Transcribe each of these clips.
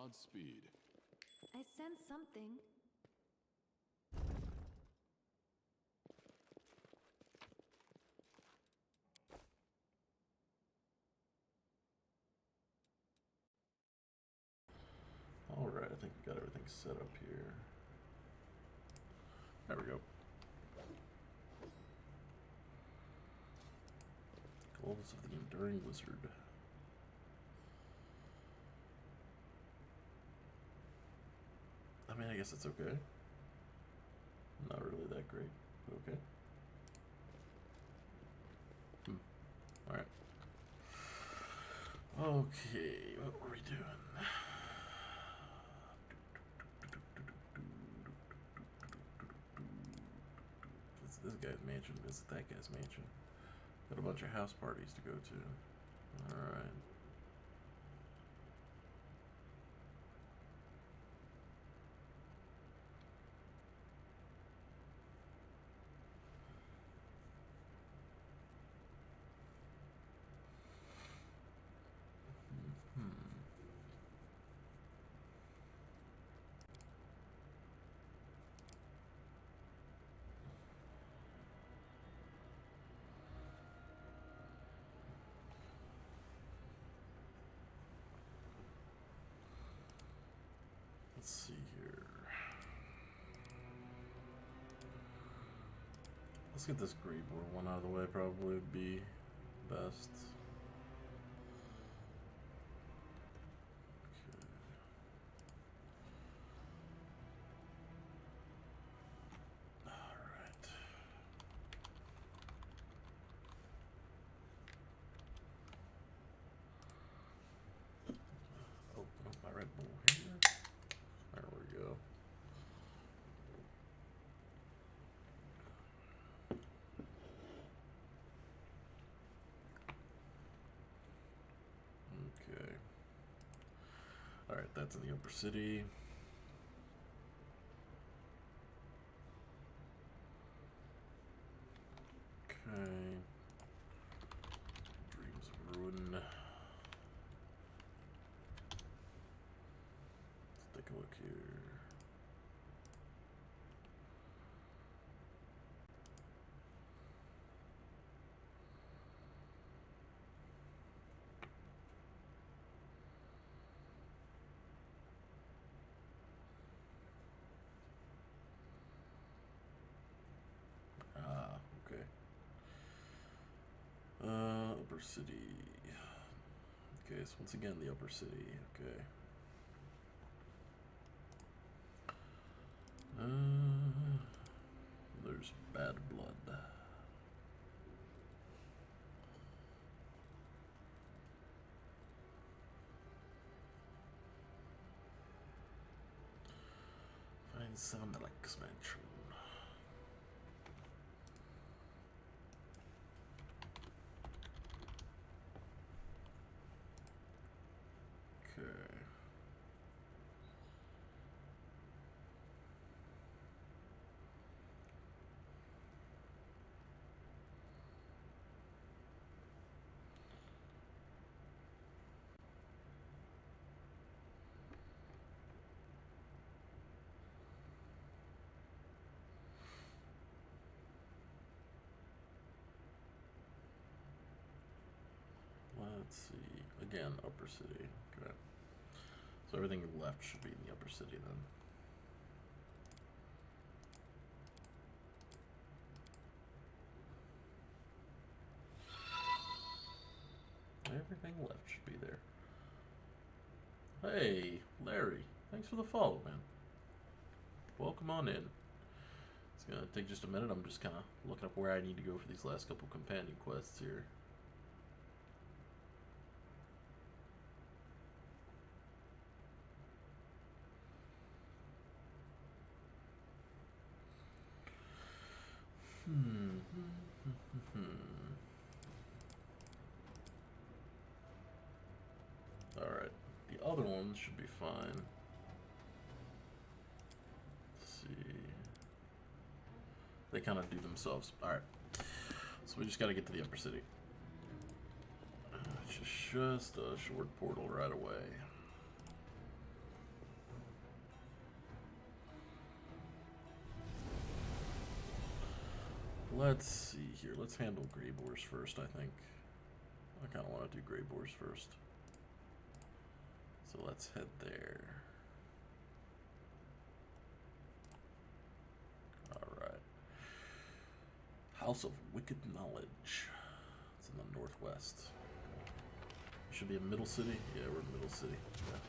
Godspeed. I sense something. Alright, I think we got everything set up here. There we go. Goals of the Enduring Wizard. I mean, I guess it's okay. Not really that great, but okay. Alright. Okay, what were we doing? This guy's mansion, visit that guy's mansion. Got a bunch of house parties to go to. Alright. Let's see here. Let's get this Greybor one out of the way, probably would be best. Okay. Alright. Open up my Red Bull here. There we go. Okay. Alright, that's in the upper city. Okay. Dreams of Ruin. Let's take a look here. Ah, okay. Upper city. Okay, so once again, the upper city. Okay. There's bad blood. Find some expansion. Okay. Let's see. Again, upper city. Okay. So everything left should be in the upper city then. Everything left should be there. Hey, Larry. Thanks for the follow, man. Welcome on in. It's gonna take just a minute. I'm just kind of looking up where I need to go for these last couple companion quests here. Alright. The other ones should be fine. Let's see. They kind of do themselves. Alright. So we just gotta get to the upper city. It's just a short portal right away. Let's see here. Let's handle Grey Boars first, I think. I kind of want to do Grey Boars first. So let's head there. Alright. House of Wicked Knowledge. It's in the northwest. Should be in Middle City? Yeah, we're in Middle City. Yeah.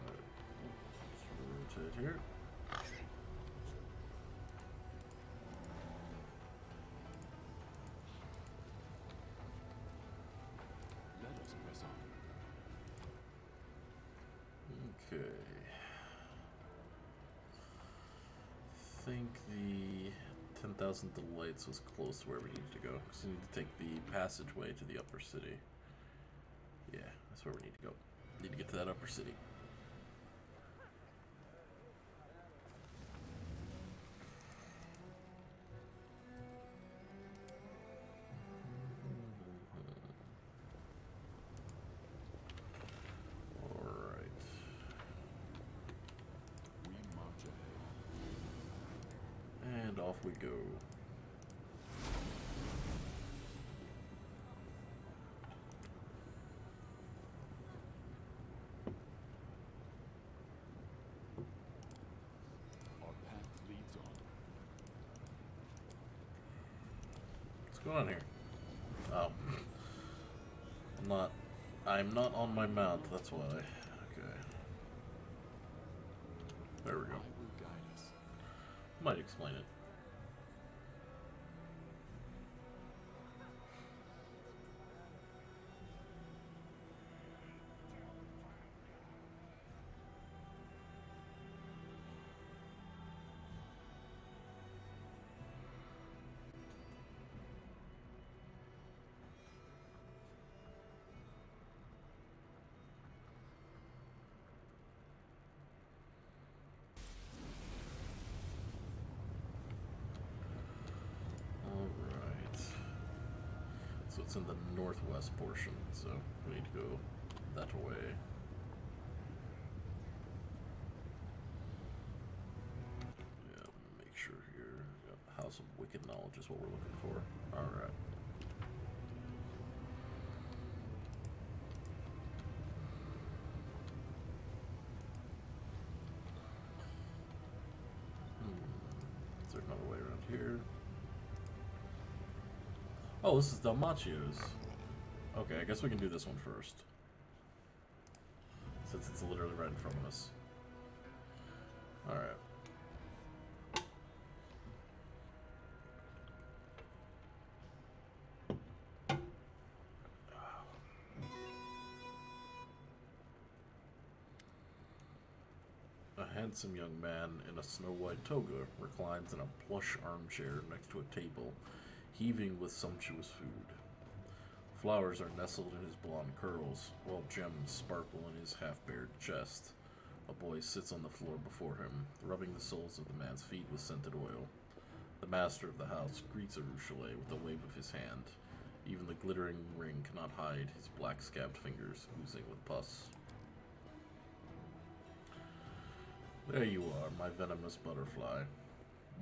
Alright. Let's rotate here. Okay. I think the 10,000 Delights was close to where we needed to go, because we need to take the passageway to the upper city. Yeah, that's where we need to go. Need to get to that upper city. And off we go. Our path leads on. What's going on here? Oh. I'm not on my mount, that's why. Okay. There we go. Will guide us. Might explain it. So it's in the northwest portion, so we need to go that way. Yeah, make sure here. Yeah, House of Wicked Knowledge is what we're looking for. Alright. Is there another way around here? Oh, this is Dalmatia's. Okay, I guess we can do this one first. Since it's literally right in front of us. Alright. A handsome young man in a snow-white toga reclines in a plush armchair next to a table, heaving with sumptuous food. Flowers are nestled in his blonde curls, while gems sparkle in his half-bared chest. A boy sits on the floor before him, rubbing the soles of the man's feet with scented oil. The master of the house greets Arushale with a wave of his hand. Even the glittering ring cannot hide his black-scabbed fingers oozing with pus. There you are, my venomous butterfly.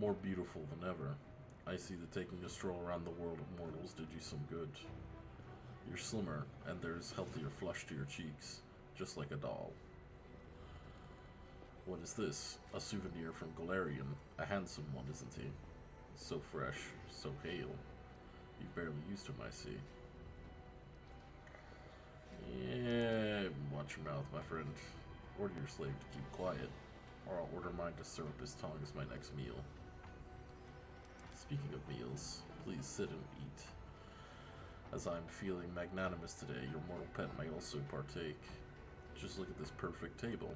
More beautiful than ever. I see that taking a stroll around the world of mortals did you some good. You're slimmer, and there's healthier flush to your cheeks, just like a doll. What is this? A souvenir from Galarian. A handsome one, isn't he? So fresh, so hale. You're barely used to him, I see. Yeah, watch your mouth, my friend. Order your slave to keep quiet, or I'll order mine to syrup his tongue as my next meal. Speaking of meals, please sit and eat. As I'm feeling magnanimous today, your mortal pet may also partake. Just look at this perfect table.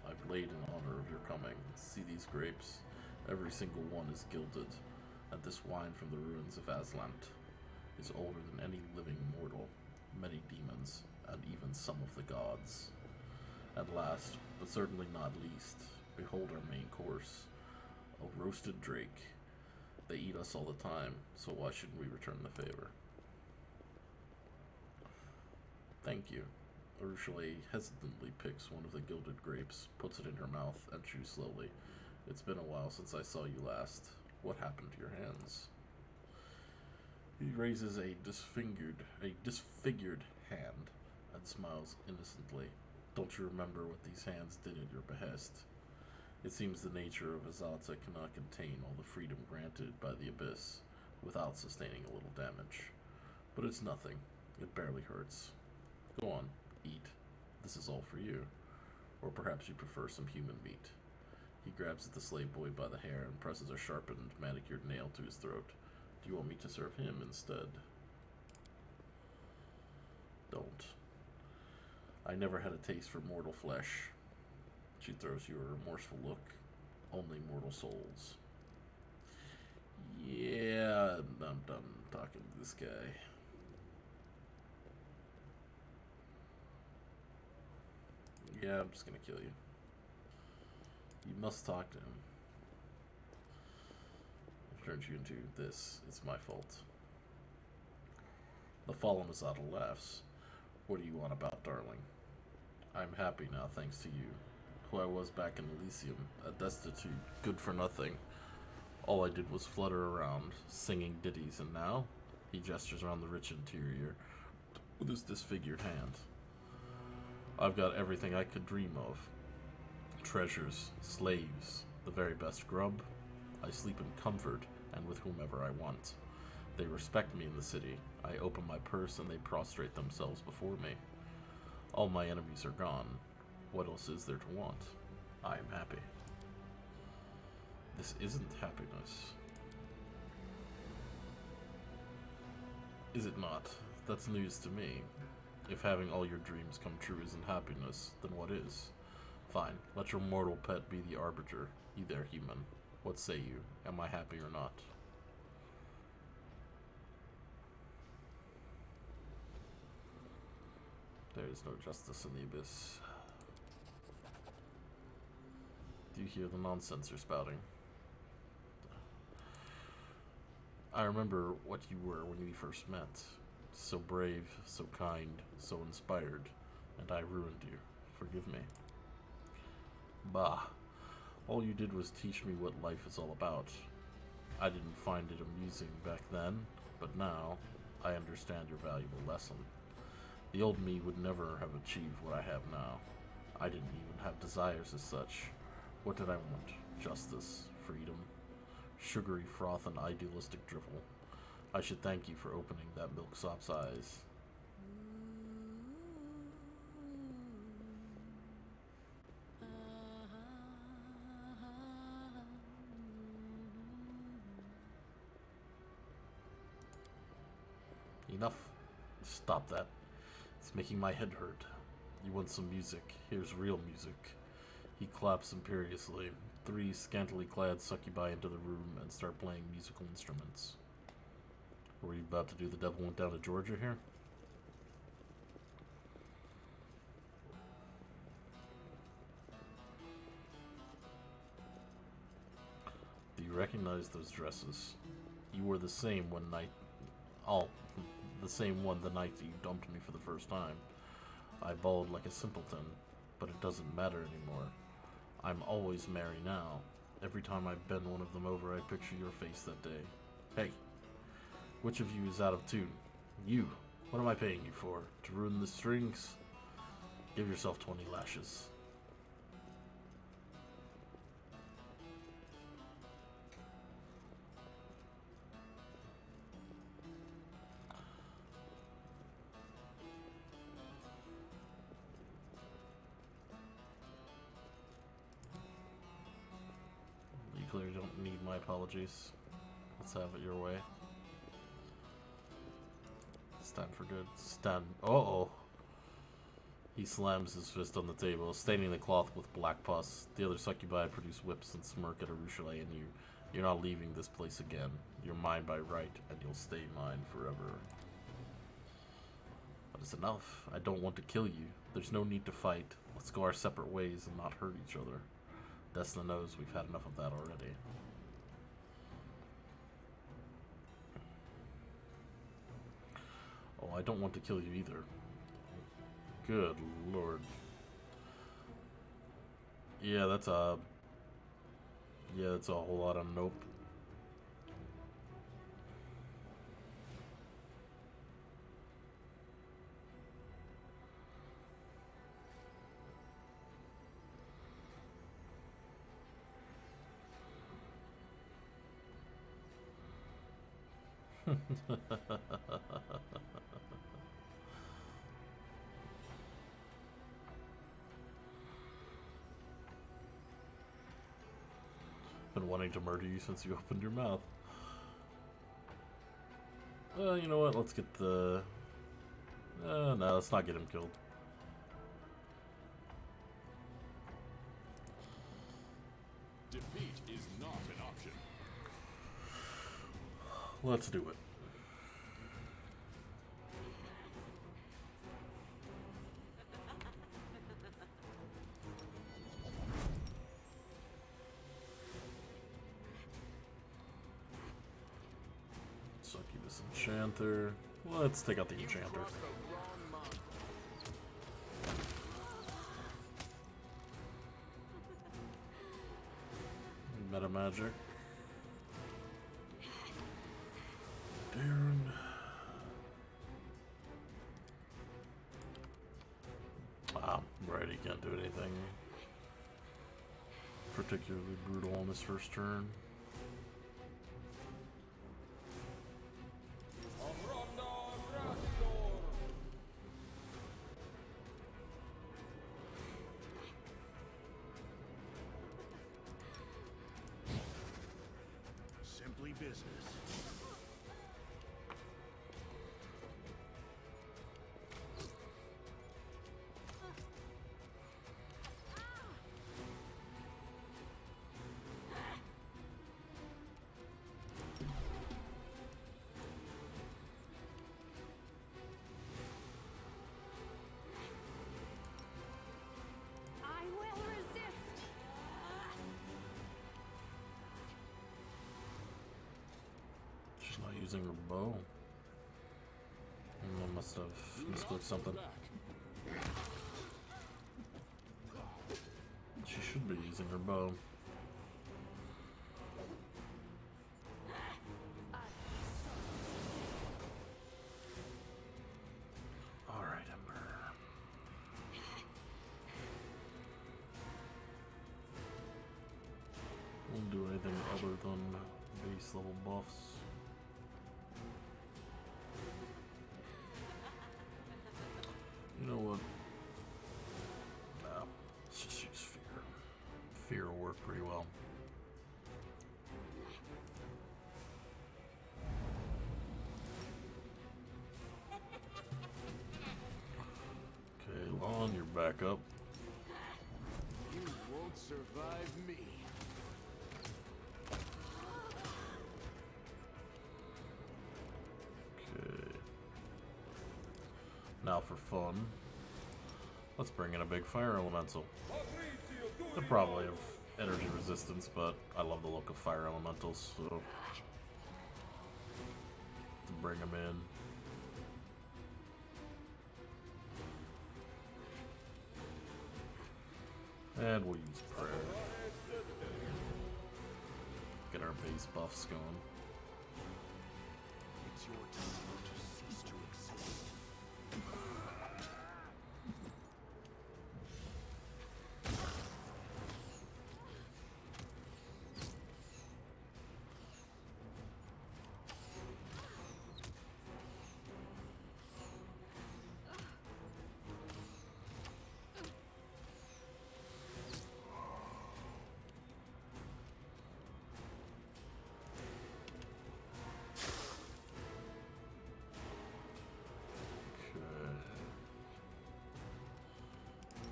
I've laid in honor of your coming. See these grapes? Every single one is gilded, and this wine from the ruins of Aslant is older than any living mortal, many demons, and even some of the gods. At last, but certainly not least, behold our main course, a roasted drake. They eat us all the time, so why shouldn't we return the favor? Thank you. Urushale hesitantly picks one of the gilded grapes, puts it in her mouth, and chews slowly. It's been a while since I saw you last. What happened to your hands? He raises a disfigured hand and smiles innocently. Don't you remember what these hands did at your behest? It seems the nature of Azalta cannot contain all the freedom granted by the Abyss without sustaining a little damage. But it's nothing. It barely hurts. Go on, eat. This is all for you. Or perhaps you prefer some human meat. He grabs at the slave boy by the hair and presses a sharpened, manicured nail to his throat. Do you want me to serve him instead? Don't. I never had a taste for mortal flesh. She throws you a remorseful look. Only mortal souls. Yeah, I'm done talking to this guy. Yeah, I'm just gonna kill you. You must talk to him. I've turned you into this. It's my fault. The fallen Azada laughs. What do you want about, darling? I'm happy now, thanks to you. Who I was back in Elysium, a destitute, good for nothing. All I did was flutter around, singing ditties, and now he gestures around the rich interior with his disfigured hand. I've got everything I could dream of. Treasures, slaves, the very best grub. I sleep in comfort and with whomever I want. They respect me in the city. I open my purse and they prostrate themselves before me. All my enemies are gone. What else is there to want? I am happy. This isn't happiness. Is it not? That's news to me. If having all your dreams come true isn't happiness, then what is? Fine, let your mortal pet be the arbiter. You there, human. What say you? Am I happy or not? There is no justice in the Abyss. Do you hear the nonsense you're spouting? I remember what you were when we first met. So brave, so kind, so inspired, and I ruined you. Forgive me. Bah. All you did was teach me what life is all about. I didn't find it amusing back then, but now I understand your valuable lesson. The old me would never have achieved what I have now. I didn't even have desires as such. What did I want? Justice, freedom, sugary froth, and idealistic drivel. I should thank you for opening that milksop's eyes. Enough. Stop that. It's making my head hurt. You want some music? Here's real music. He claps imperiously. 3 scantily clad succubi into the room and start playing musical instruments. Were you about to do The Devil Went Down to Georgia here? Do you recognize those dresses? You wore the same one night. The same one the night that you dumped me for the first time. I bawled like a simpleton, but it doesn't matter anymore. I'm always merry now. Every time I bend one of them over, I picture your face that day. Hey, which of you is out of tune? You. What am I paying you for? To ruin the strings? Give yourself 20 lashes. You clearly don't need my apologies. Let's have it your way. It's time for good. Stand. Uh-oh. He slams his fist on the table, staining the cloth with black pus. The other succubi produce whips and smirk at Arushale and you. You're not leaving this place again. You're mine by right, and you'll stay mine forever. But it's enough. I don't want to kill you. There's no need to fight. Let's go our separate ways and not hurt each other. Desna knows we've had enough of that already. Oh, I don't want to kill you either. Good lord. Yeah, that's Yeah, it's a whole lot of nope. Been wanting to murder you since you opened your mouth. You know what? Let's get the... no, let's not get him killed. Defeat is not an option. Let's do it. Succubus Enchanter. Let's take out the Enchanter. Meta Magic. Darren. Ah, right, he can't do anything particularly brutal on his first turn. Simply business. I will resist. She's not using her bow. I must have misclicked something. She should be using her bow. Alright, Ember. Won't do anything other than base level buffs. You know what? Nah, let's just use fear. Fear will work pretty well. Okay, Lon, you're back up. You won't survive me. Okay. Now for fun, let's bring in a big fire elemental. They probably have energy resistance, but I love the look of fire elementals, so to bring them in. And we'll use prayer. Get our base buffs going. It's your time to cease to exist.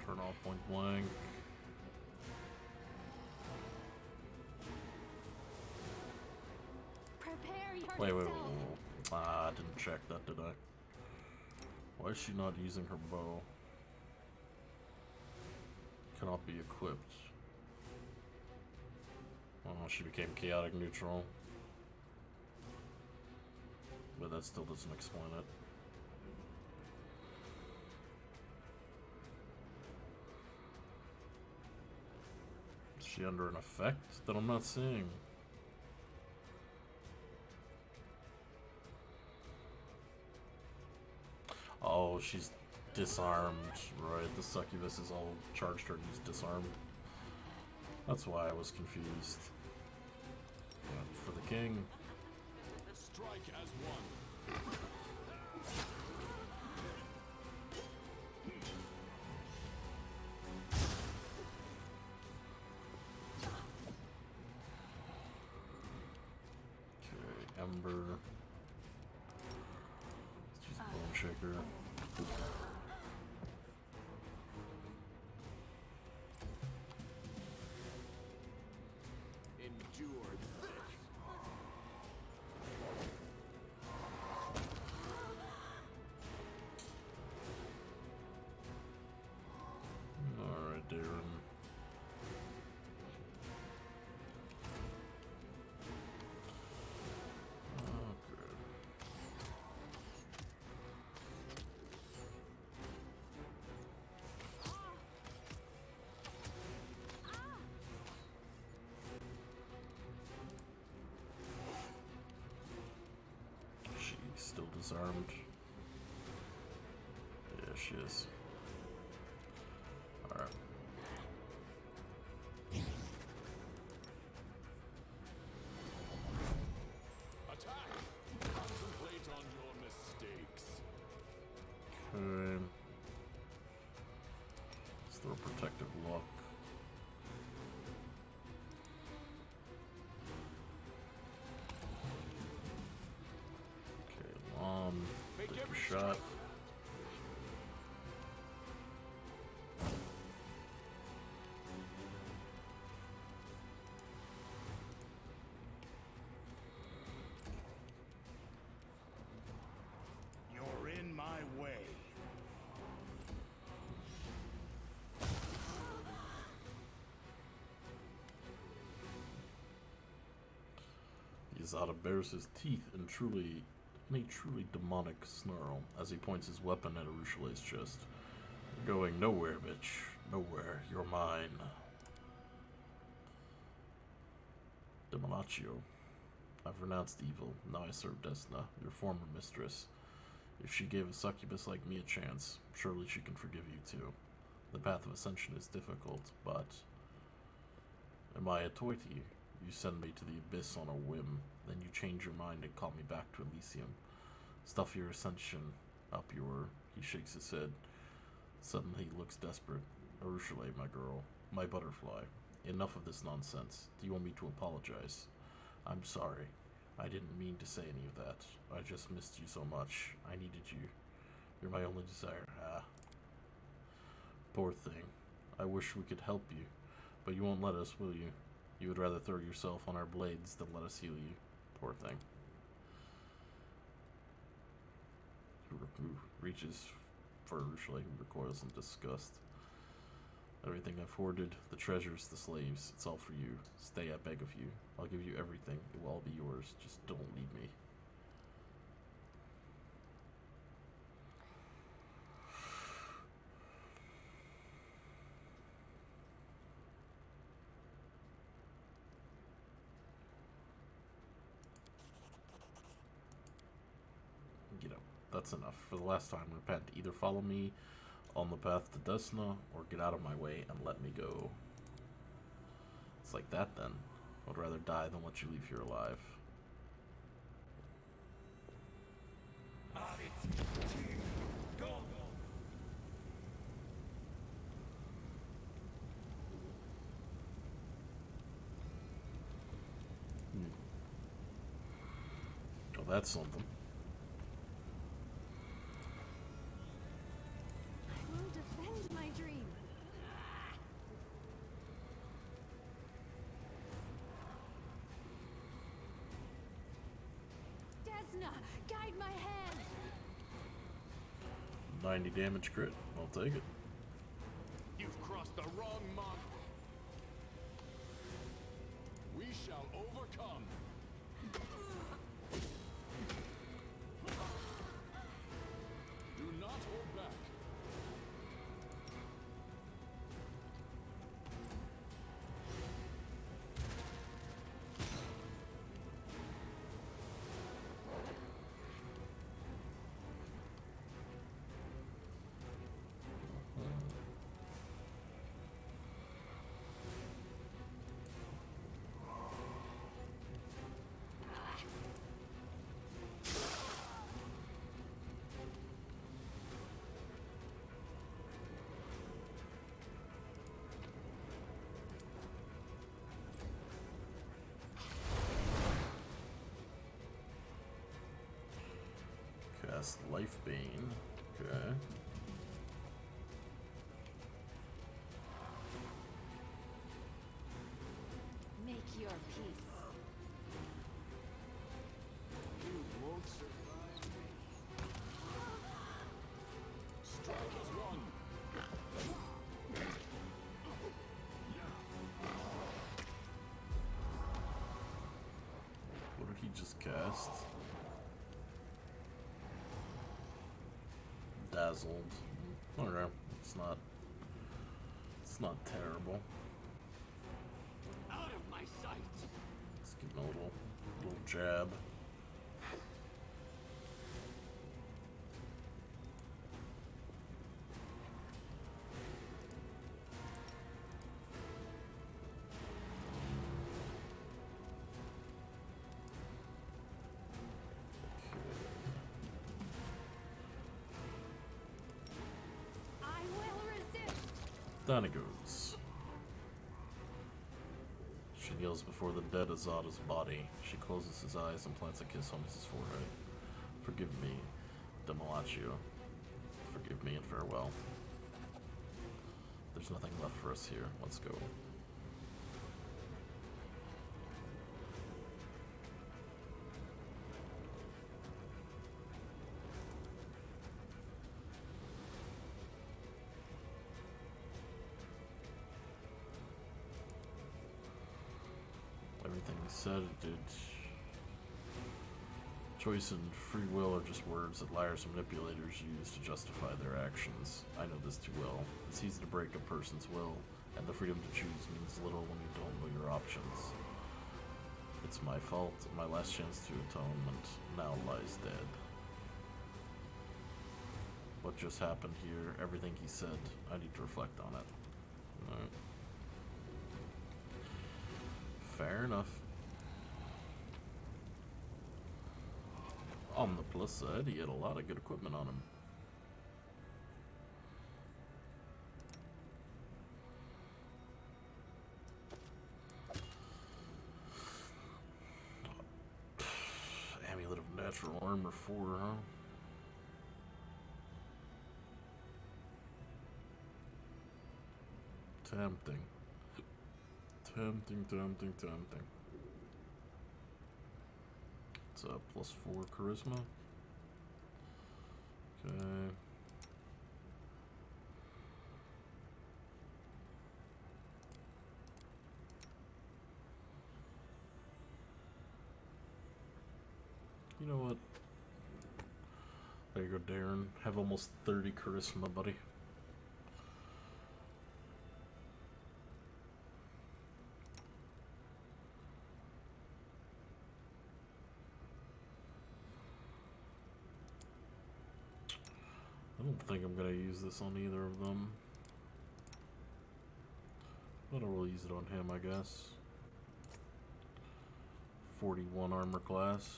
Turn off point blank. Prepare yourself. Wait. Ah, I didn't check that, did I? Why is she not using her bow? Cannot be equipped. Oh, she became chaotic neutral. But that still doesn't explain it. she under an effect that I'm not seeing? Oh, she's disarmed, right? The succubus is all charged her and he's disarmed. That's why I was confused. But for the king. Strike as one. Okay, Ember. She's a bone shaker. Endure this. Alright, Darren. Okay. She's still disarmed. Yeah, she is. Alright. Attack! Contemplate on your mistakes. Okay. Let's throw protective look. Okay, Make take a every shot. strike. You're in my way. Yazada bares his teeth in a truly demonic snarl as he points his weapon at Arushale's chest. You're going nowhere, bitch. Nowhere. You're mine. Demonaccio. I've renounced evil. Now I serve Desna, your former mistress. If she gave a succubus like me a chance, surely she can forgive you too. The path of ascension is difficult, but... Am I a toy to you? You send me to the abyss on a whim, then you change your mind and call me back to Elysium. Stuff your ascension up your... He shakes his head. Suddenly he looks desperate. Arushale, my girl. My butterfly. Enough of this nonsense. Do you want me to apologize? I'm sorry. I didn't mean to say any of that. I just missed you so much. I needed you. You're my only desire. Ah. Poor thing. I wish we could help you. But you won't let us, will you? You would rather throw yourself on our blades than let us heal you. Poor thing. Who reaches for Arushale, who recoils in disgust. Everything I've hoarded, the treasures, the slaves, it's all for you. Stay, I beg of you. I'll give you everything. It will all be yours. Just don't leave me. You know, that's enough. For the last time, repent. Either follow me on the path to Desna, or get out of my way and let me go. It's like that then. I'd rather die than let you leave here alive. Go. Well, that's something. I will defend my dream. Desna, guide my hand. 90 damage crit. I'll take it. You've crossed the wrong mark. We shall overcome. Do not hold back. cast Life Bane. Okay. Make your peace. You won't survive me. Strike as one. What did he just cast? Dazzled. Okay, it's not terrible. Out of my sight. Let's give him a little jab. I will resist. Down it goes. She kneels before the dead Azada's body. She closes his eyes and plants a kiss on his forehead. Forgive me, Demolaccio. Forgive me and farewell. There's nothing left for us here. Let's go. Everything he said, it did. Choice and free will are just words that liars and manipulators use to justify their actions. I know this too well. It's easy to break a person's will, and the freedom to choose means little when you don't know your options. It's my fault, and my last chance to atonement now lies dead. What just happened here, everything he said, I need to reflect on it. Alright. Fair enough. On the plus side, he had a lot of good equipment on him. Amulet of Natural Armor 4, huh? Tempting. Tempting. It's a plus 4 charisma. Okay. You know what? There you go, Darren. Have almost 30 charisma, buddy. I don't think I'm gonna use this on either of them. But I'll use it on him, I guess. 41 armor class.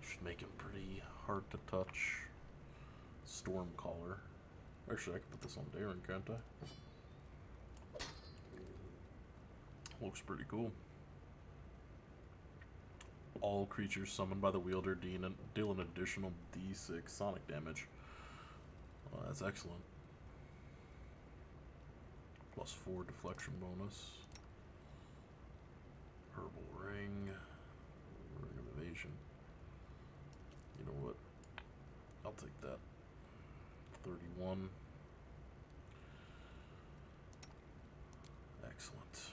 Should make him pretty hard to touch. Stormcaller. Actually, I can put this on Darren, can't I? Looks pretty cool. All creatures summoned by the wielder deal an additional D6 sonic damage. Well, that's excellent. Plus 4 deflection bonus. Herbal ring. Ring of evasion. You know what? I'll take that. 31. Excellent.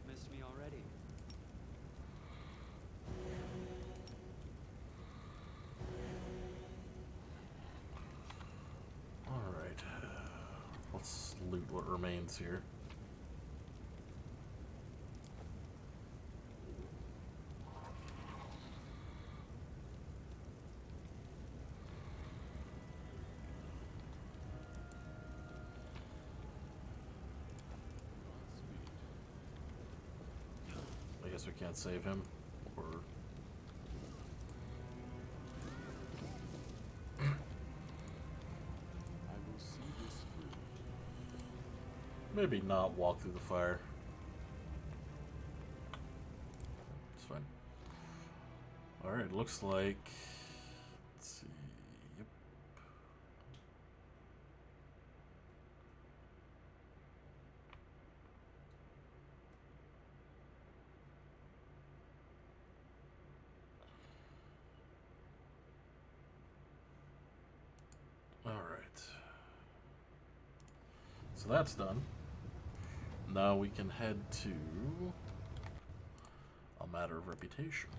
Missed me already. Alright. Let's loot what remains here. I guess we can't save him, or... I will see this through. Maybe not walk through the fire. It's fine. Alright, looks like... Let's see... Yep. Alright. So that's done. Now we can head to a matter of reputation.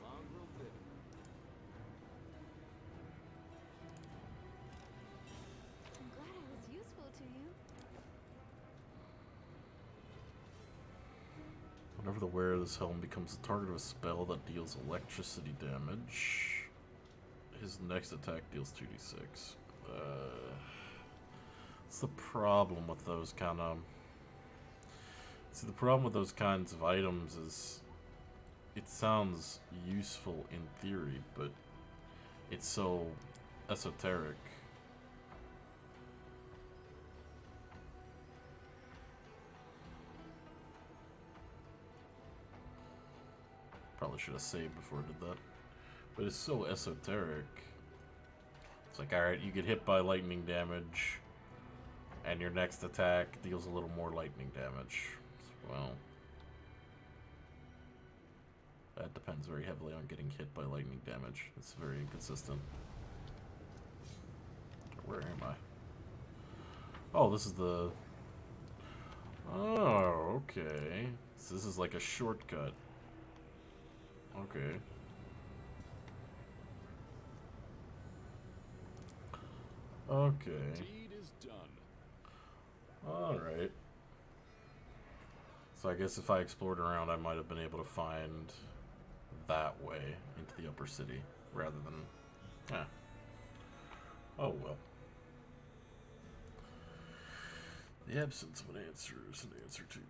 Mongrel bit. I'm glad I was useful to you. Whenever the wearer of this helm becomes the target of a spell that deals electricity damage, his next attack deals 2d6. What's the problem with those kind of... See, the problem with those kinds of items is it sounds useful in theory, but it's so esoteric. Probably should have saved before I did that. But it's so esoteric. It's like, alright, you get hit by lightning damage, and your next attack deals a little more lightning damage. Well, that depends very heavily on getting hit by lightning damage. It's very inconsistent. Where am I? Oh, this is the... Oh, okay. So this is like a shortcut. Okay. Okay. Deed is done. Alright. So I guess if I explored around, I might have been able to find that way into the upper city, rather than... Ah. Oh well. The absence of an answer is an answer too.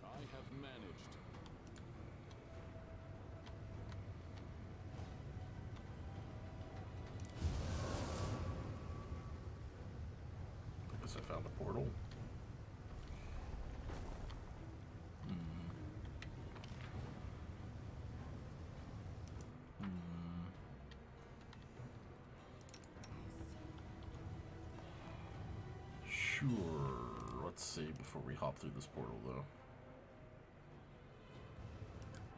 I have managed. I guess I found a portal. Sure. Let's see before we hop through this portal, though.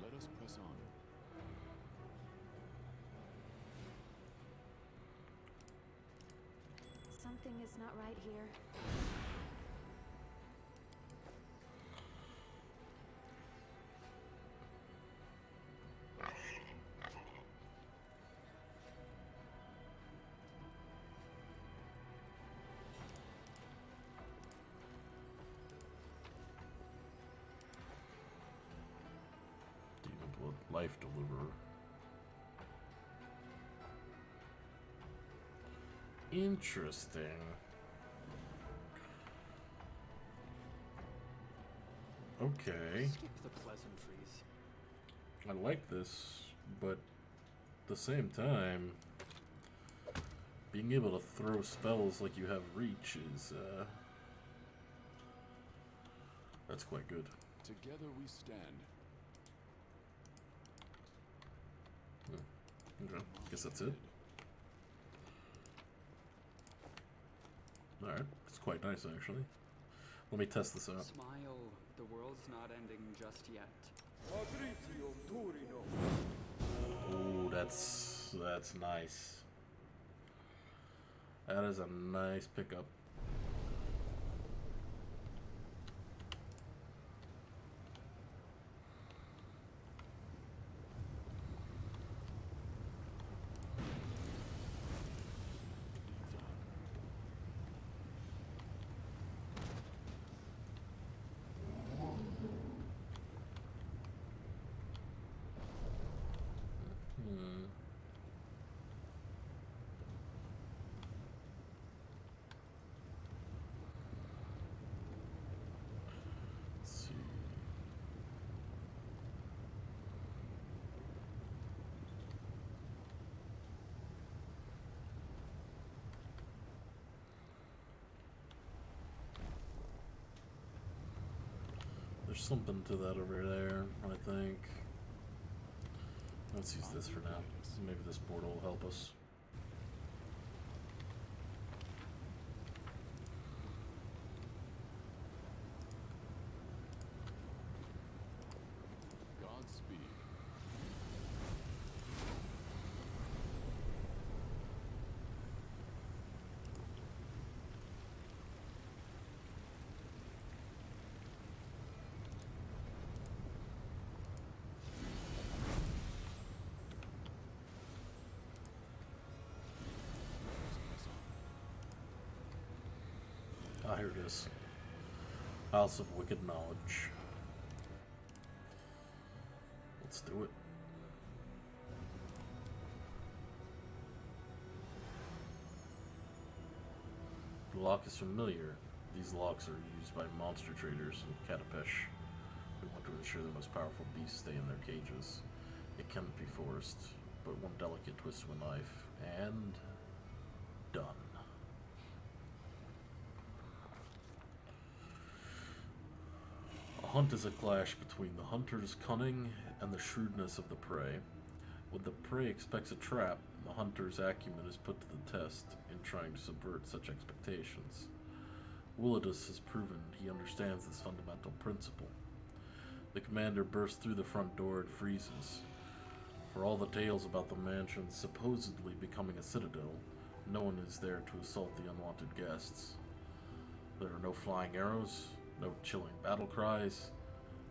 Let us press on. Something is not right here. Demon Blood Life Deliverer. Interesting. Okay. Skip the pleasantries. I like this, but at the same time, being able to throw spells like you have reach is, that's quite good. Together we stand. Okay, guess that's it. Alright, it's quite nice actually. Let me test this out. Smile, the world's not ending just yet. Oh, that's nice. That is a nice pickup. There's something to that over there, I think. Let's use this for now. Maybe this portal will help us. Godspeed. Ah, here it is. House of Wicked Knowledge. Let's do it. The lock is familiar. These locks are used by monster traders in Katapesh who want to ensure the most powerful beasts stay in their cages. It cannot be forced, but one delicate twist of a knife, and done. A hunt is a clash between the hunter's cunning and the shrewdness of the prey. When the prey expects a trap, the hunter's acumen is put to the test in trying to subvert such expectations. Willidus has proven he understands this fundamental principle. The commander bursts through the front door and freezes. For all the tales about the mansion supposedly becoming a citadel, no one is there to assault the unwanted guests. There are no flying arrows, no chilling battle cries,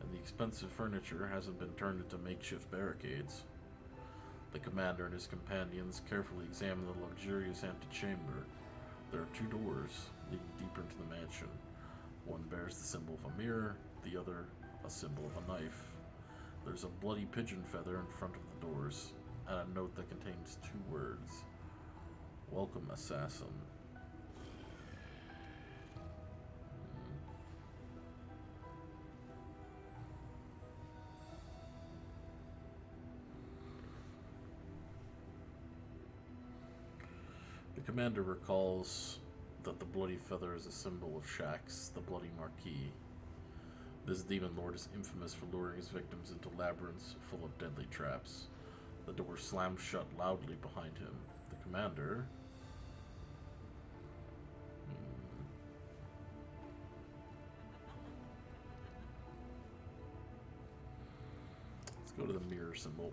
and the expensive furniture hasn't been turned into makeshift barricades. The commander and his companions carefully examine the luxurious antechamber. There are two doors leading deeper into the mansion. One bears the symbol of a mirror, the other a symbol of a knife. There's a bloody pigeon feather in front of the doors, and a note that contains two words. Welcome, assassin. The commander recalls that the bloody feather is a symbol of Shax, the Bloody Marquis. This demon lord is infamous for luring his victims into labyrinths full of deadly traps. The door slams shut loudly behind him. The commander... Let's go to the mirror symbol.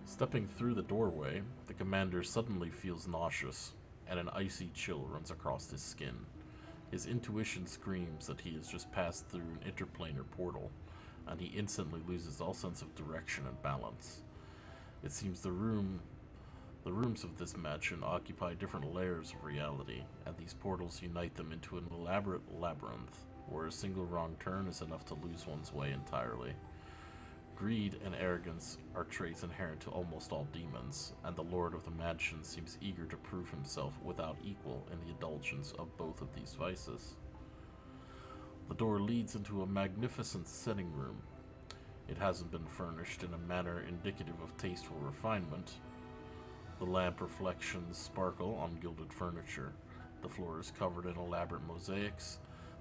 Stepping through the doorway, the commander suddenly feels nauseous, and an icy chill runs across his skin. His intuition screams that he has just passed through an interplanar portal, and he instantly loses all sense of direction and balance. It seems the rooms of this mansion occupy different layers of reality, and these portals unite them into an elaborate labyrinth, where a single wrong turn is enough to lose one's way entirely. Greed and arrogance are traits inherent to almost all demons, and the lord of the mansion seems eager to prove himself without equal in the indulgence of both of these vices. The door leads into a magnificent sitting room. It hasn't been furnished in a manner indicative of tasteful refinement. The lamp reflections sparkle on gilded furniture. The floor is covered in elaborate mosaics.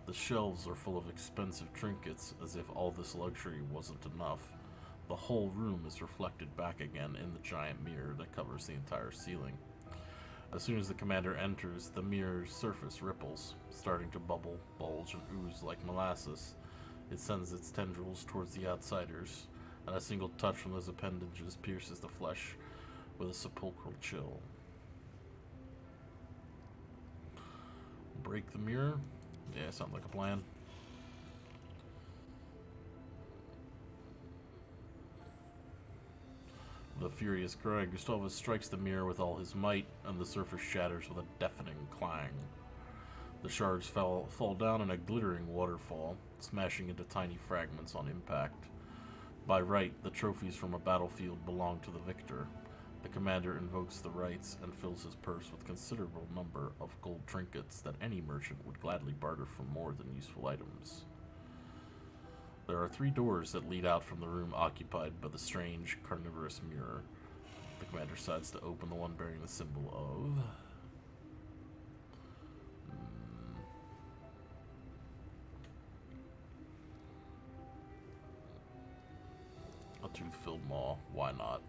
The shelves are full of expensive trinkets, as if all this luxury wasn't enough. The whole room is reflected back again in the giant mirror that covers the entire ceiling. As soon as the commander enters, the mirror's surface ripples, starting to bubble, bulge, and ooze like molasses. It sends its tendrils towards the outsiders, and a single touch from those appendages pierces the flesh with a sepulchral chill. Break the mirror? Yeah, sounds like a plan. The furious cry, Gustavus strikes the mirror with all his might, and the surface shatters with a deafening clang. The shards fall down in a glittering waterfall, smashing into tiny fragments on impact. By right, the trophies from a battlefield belong to the victor. The commander invokes the rights and fills his purse with a considerable number of gold trinkets that any merchant would gladly barter for more than useful items. There are 3 doors that lead out from the room occupied by the strange, carnivorous mirror. The commander decides to open the one bearing the symbol of... tooth-filled maw. Why not?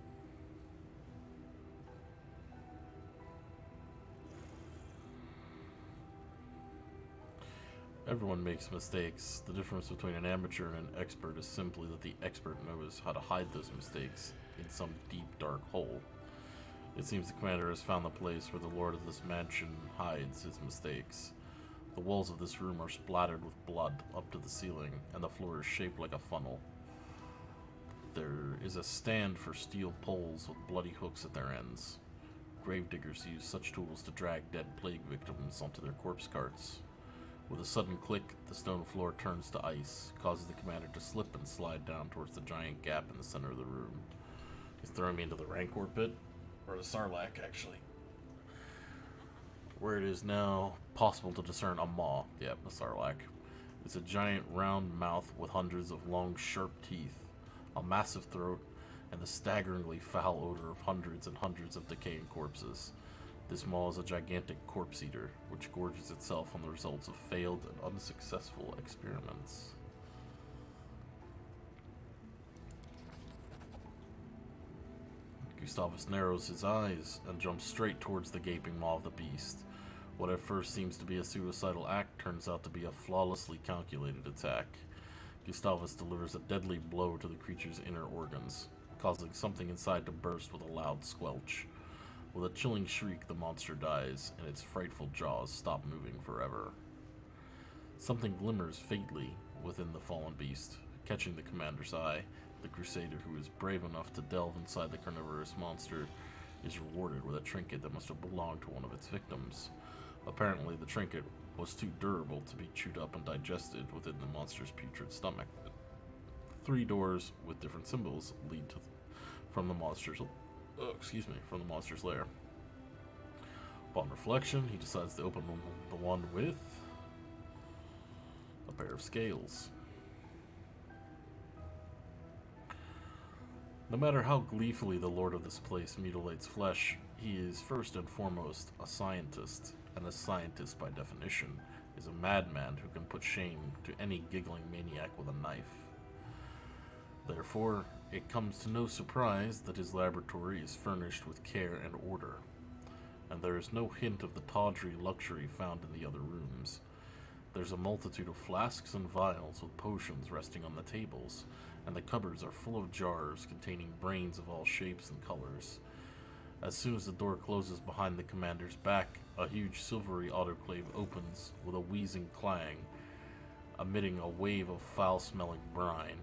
Everyone makes mistakes. The difference between an amateur and an expert is simply that the expert knows how to hide those mistakes in some deep, dark hole. It seems the commander has found the place where the lord of this mansion hides his mistakes. The walls of this room are splattered with blood up to the ceiling, and the floor is shaped like a funnel. There is a stand for steel poles with bloody hooks at their ends. Gravediggers use such tools to drag dead plague victims onto their corpse carts. With a sudden click, the stone floor turns to ice, causes the commander to slip and slide down towards the giant gap in the center of the room. He's throwing me into the Rancor pit, or the Sarlacc, actually, where it is now possible to discern a maw. Yep, the Sarlacc. It's a giant round mouth with hundreds of long, sharp teeth, a massive throat, and the staggeringly foul odor of hundreds and hundreds of decaying corpses. This maw is a gigantic corpse eater, which gorges itself on the results of failed and unsuccessful experiments. Gustavus narrows his eyes and jumps straight towards the gaping maw of the beast. What at first seems to be a suicidal act turns out to be a flawlessly calculated attack. Gustavus delivers a deadly blow to the creature's inner organs, causing something inside to burst with a loud squelch. With a chilling shriek, the monster dies, and its frightful jaws stop moving forever. Something glimmers faintly within the fallen beast, catching the commander's eye. The crusader, who is brave enough to delve inside the carnivorous monster, is rewarded with a trinket that must have belonged to one of its victims. Apparently, the trinket was too durable to be chewed up and digested within the monster's putrid stomach. 3 doors with different symbols lead from the monster's lair. Upon reflection, he decides to open the one with a pair of scales. No matter how gleefully the lord of this place mutilates flesh, he is first and foremost a scientist, and a scientist by definition is a madman who can put shame to any giggling maniac with a knife. Therefore, it comes to no surprise that his laboratory is furnished with care and order, and there is no hint of the tawdry luxury found in the other rooms. There's a multitude of flasks and vials with potions resting on the tables, and the cupboards are full of jars containing brains of all shapes and colors. As soon as the door closes behind the commander's back, a huge silvery autoclave opens with a wheezing clang, emitting a wave of foul-smelling brine.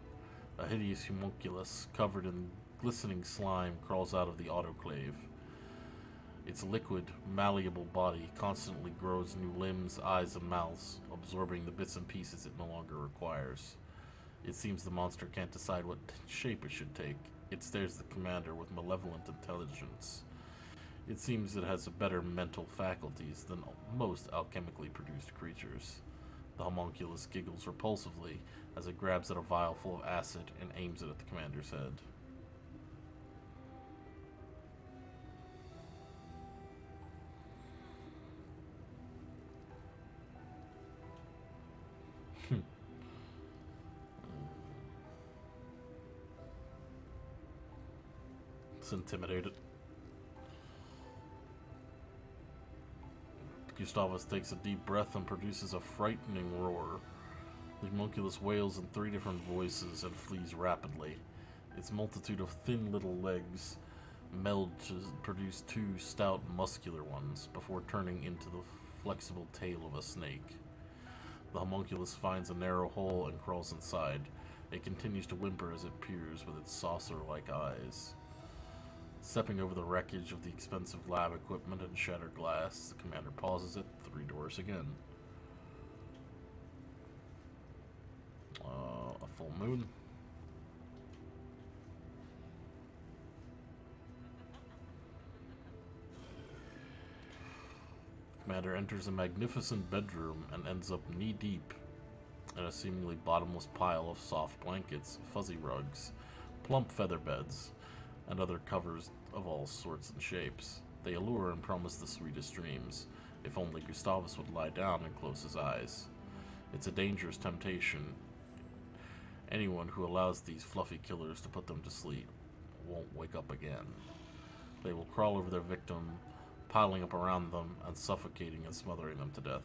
A hideous homunculus covered in glistening slime crawls out of the autoclave. Its liquid, malleable body constantly grows new limbs, eyes, and mouths, absorbing the bits and pieces it no longer requires. It seems the monster can't decide what shape it should take. It stares at the commander with malevolent intelligence. It seems it has better mental faculties than most alchemically produced creatures. The homunculus giggles repulsively as it grabs at a vial full of acid and aims it at the commander's head. It's intimidated. Gustavus takes a deep breath and produces a frightening roar. The homunculus wails in 3 different voices and flees rapidly. Its multitude of thin little legs meld to produce 2 stout, muscular ones before turning into the flexible tail of a snake. The homunculus finds a narrow hole and crawls inside. It continues to whimper as it peers with its saucer-like eyes. Stepping over the wreckage of the expensive lab equipment and shattered glass, the commander pauses at 3 doors again. A full moon. Commander enters a magnificent bedroom and ends up knee-deep in a seemingly bottomless pile of soft blankets, fuzzy rugs, plump feather beds, and other covers of all sorts and shapes. They allure and promise the sweetest dreams, if only Gustavus would lie down and close his eyes. It's a dangerous temptation, Anyone who allows these fluffy killers to put them to sleep won't wake up again. They will crawl over their victim, piling up around them and suffocating and smothering them to death.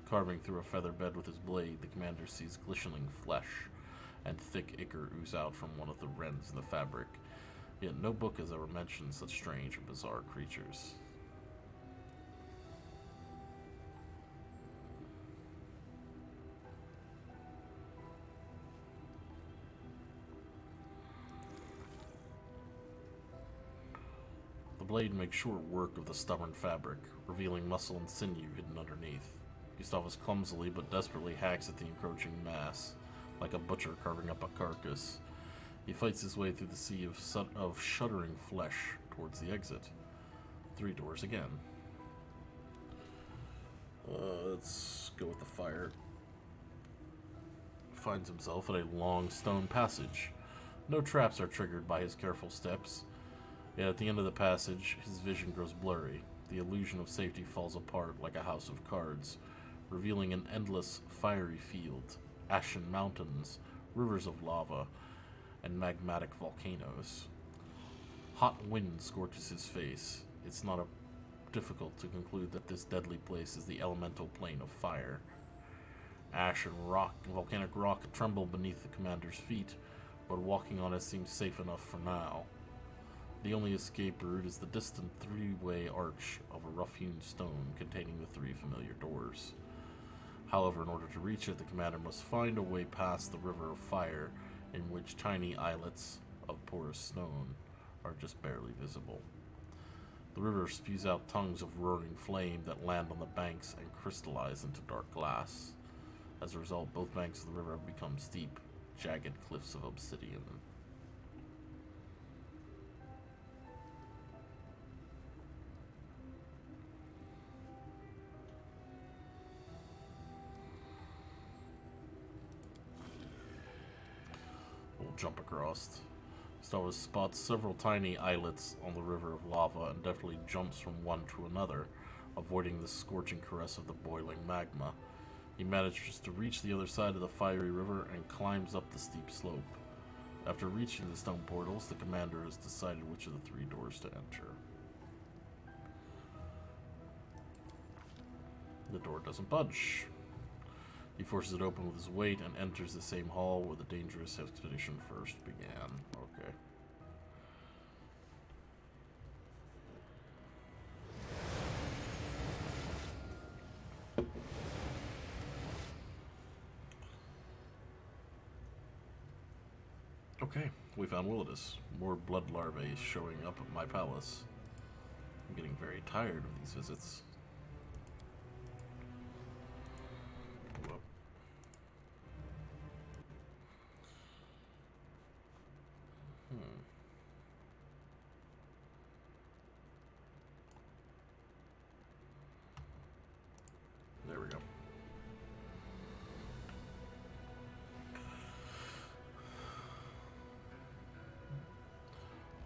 Carving through a feather bed with his blade, the commander sees glistening flesh and thick ichor ooze out from one of the rents in the fabric. Yet no book has ever mentioned such strange and bizarre creatures. The blade makes short work of the stubborn fabric, revealing muscle and sinew hidden underneath. Gustavus clumsily but desperately hacks at the encroaching mass, like a butcher carving up a carcass. He fights his way through the sea of shuddering flesh towards the exit. 3 doors again. Let's go with the fire. Finds himself at a long stone passage. No traps are triggered by his careful steps. Yet at the end of the passage, his vision grows blurry. The illusion of safety falls apart like a house of cards, revealing an endless, fiery field, ashen mountains, rivers of lava, and magmatic volcanoes. Hot wind scorches his face. It's not difficult to conclude that this deadly place is the elemental plane of fire. Ash and volcanic rock tremble beneath the commander's feet, but walking on it seems safe enough for now. The only escape route is the distant 3-way arch of a rough-hewn stone containing the 3 familiar doors. However, in order to reach it, the commander must find a way past the river of fire, in which tiny islets of porous stone are just barely visible. The river spews out tongues of roaring flame that land on the banks and crystallize into dark glass. As a result, both banks of the river have become steep, jagged cliffs of obsidian. We'll jump across. Gustavus spots several tiny islets on the river of lava and deftly jumps from one to another, avoiding the scorching caress of the boiling magma. He manages to reach the other side of the fiery river and climbs up the steep slope. After reaching the stone portals, the commander has decided which of the 3 doors to enter. The door doesn't budge. He forces it open with his weight and enters the same hall where the dangerous expedition first began. Okay. Okay, we found Willidus. More blood larvae showing up at my palace. I'm getting very tired of these visits. Whoop. There we go.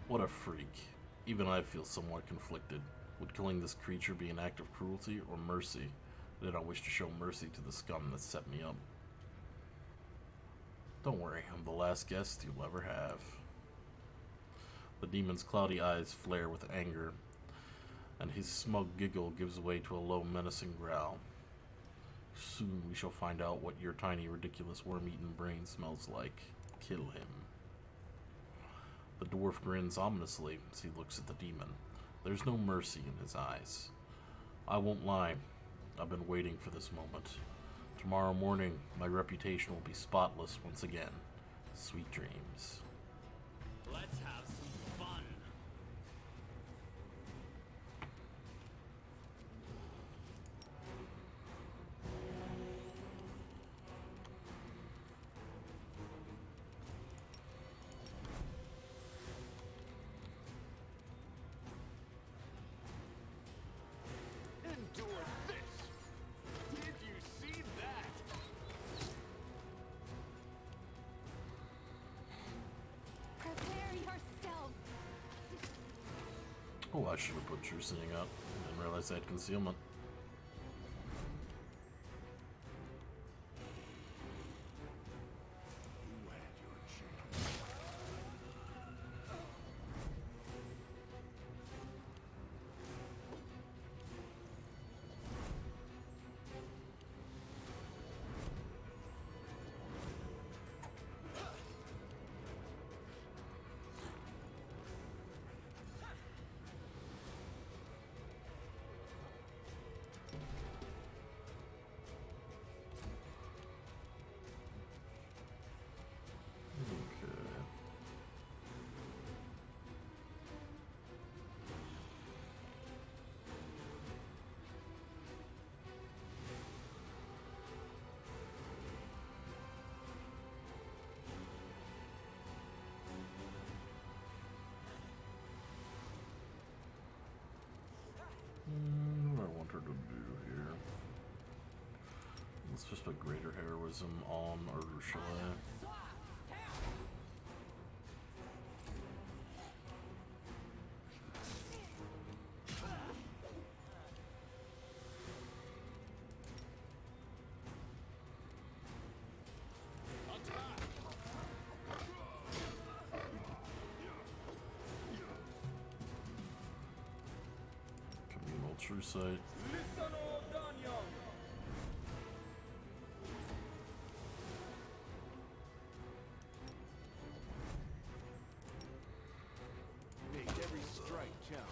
What a freak. Even I feel somewhat conflicted. Would killing this creature be an act of cruelty or mercy? I did not wish to show mercy to the scum that set me up. Don't worry, I'm the last guest you'll ever have. The demon's cloudy eyes flare with anger, and his smug giggle gives way to a low, menacing growl. Soon we shall find out what your tiny, ridiculous, worm-eaten brain smells like. Kill him. The dwarf grins ominously as he looks at the demon. There's no mercy in his eyes. I won't lie. I've been waiting for this moment. Tomorrow morning, my reputation will be spotless once again. Sweet dreams. Let's have some fun. Endure this! Did you see that? Prepare yourself. Oh, I should have put true sitting up. I didn't realize I had concealment. You had your expect greater heroism on Urushala. Communal True Sight. Make every strike count.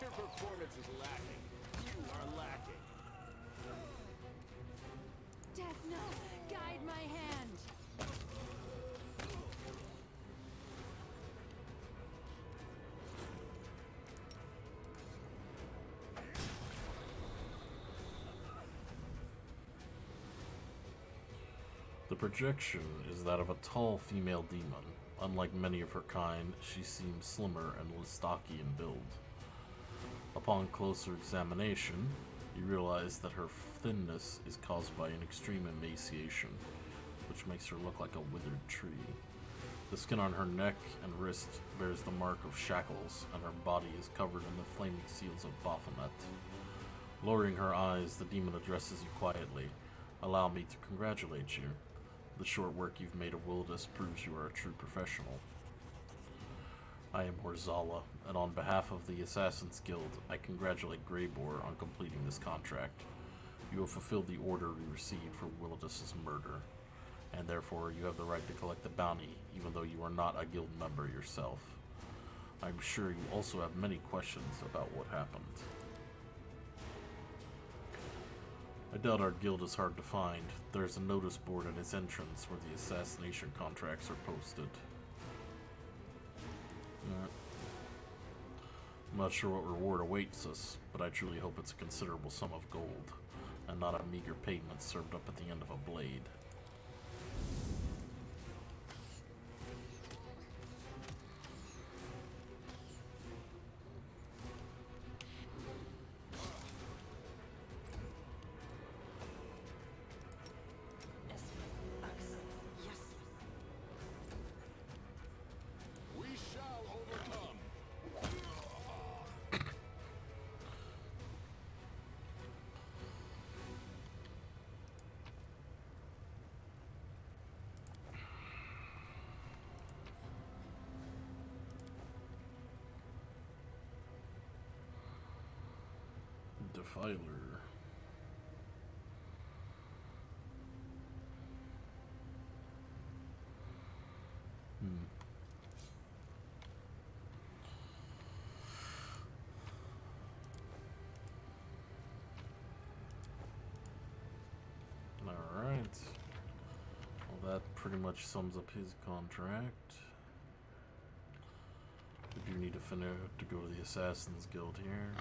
Your performance is lacking. You are lacking. Desna, guide my hand. The projection is that of a tall female demon. Unlike many of her kind, she seems slimmer and less stocky in build. Upon closer examination, you realize that her thinness is caused by an extreme emaciation, which makes her look like a withered tree. The skin on her neck and wrist bears the mark of shackles, and her body is covered in the flaming seals of Baphomet. Lowering her eyes, the demon addresses you quietly. Allow me to congratulate you. The short work you've made of Wilderness proves you are a true professional. I am Horzala, and on behalf of the Assassin's Guild, I congratulate Greybor on completing this contract. You have fulfilled the order we received for Wilderness's murder, and therefore you have the right to collect the bounty, even though you are not a guild member yourself. I'm sure you also have many questions about what happened. I doubt our guild is hard to find. There's a notice board at its entrance where the assassination contracts are posted. I'm not sure what reward awaits us, but I truly hope it's a considerable sum of gold, and not a meager payment served up at the end of a blade. We shall overcome. Defiler. Alright. Well, that pretty much sums up his contract. We do need to go to the Assassin's Guild here.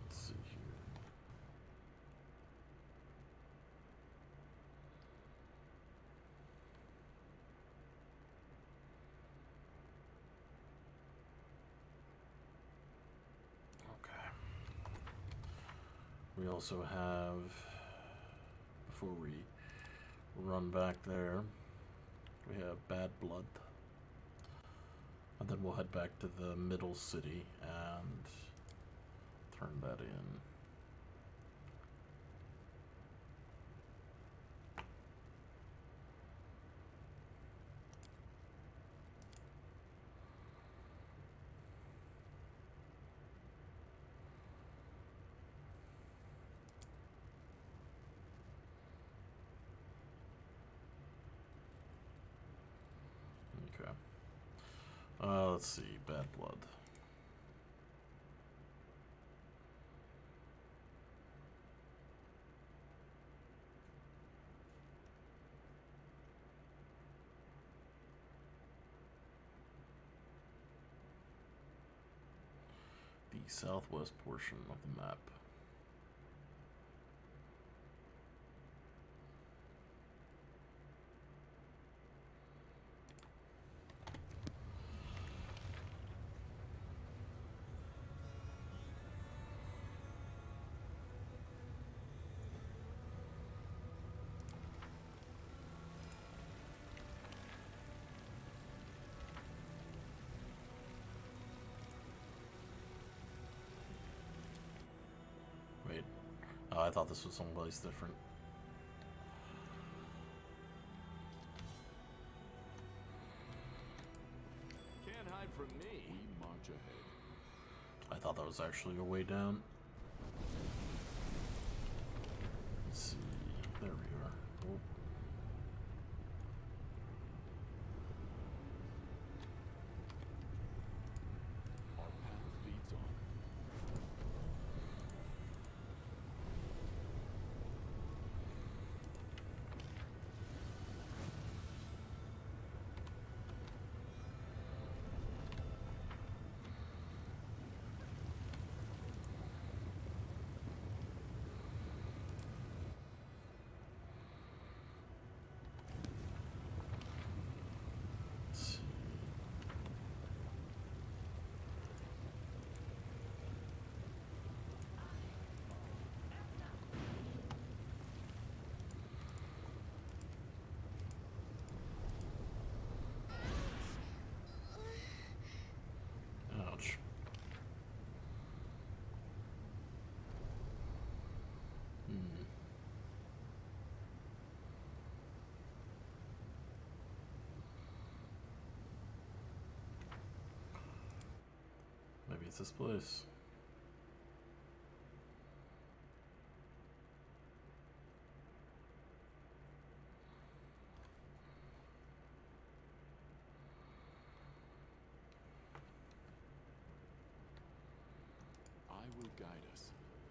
Let's see here. Okay. We also have, before we run back there, we have Bad Blood. And then we'll head back to the middle city and turn that in. Okay. Let's see, Bad Blood. The southwest portion of the map. Oh, I thought this was someplace different. Can't hide from me. We march ahead. I thought that was actually a way down. Let's see. There we are. Oh. Our path leads on. Let's see. Ouch. Maybe it's this place. I will guide us.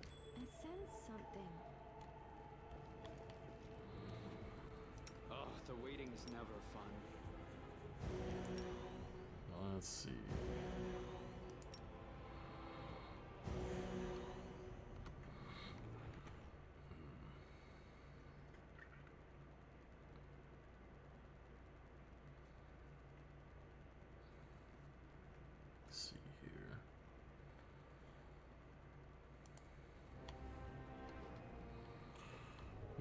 I sense something. Oh, the waiting is never fun. Let's see. Let's see here.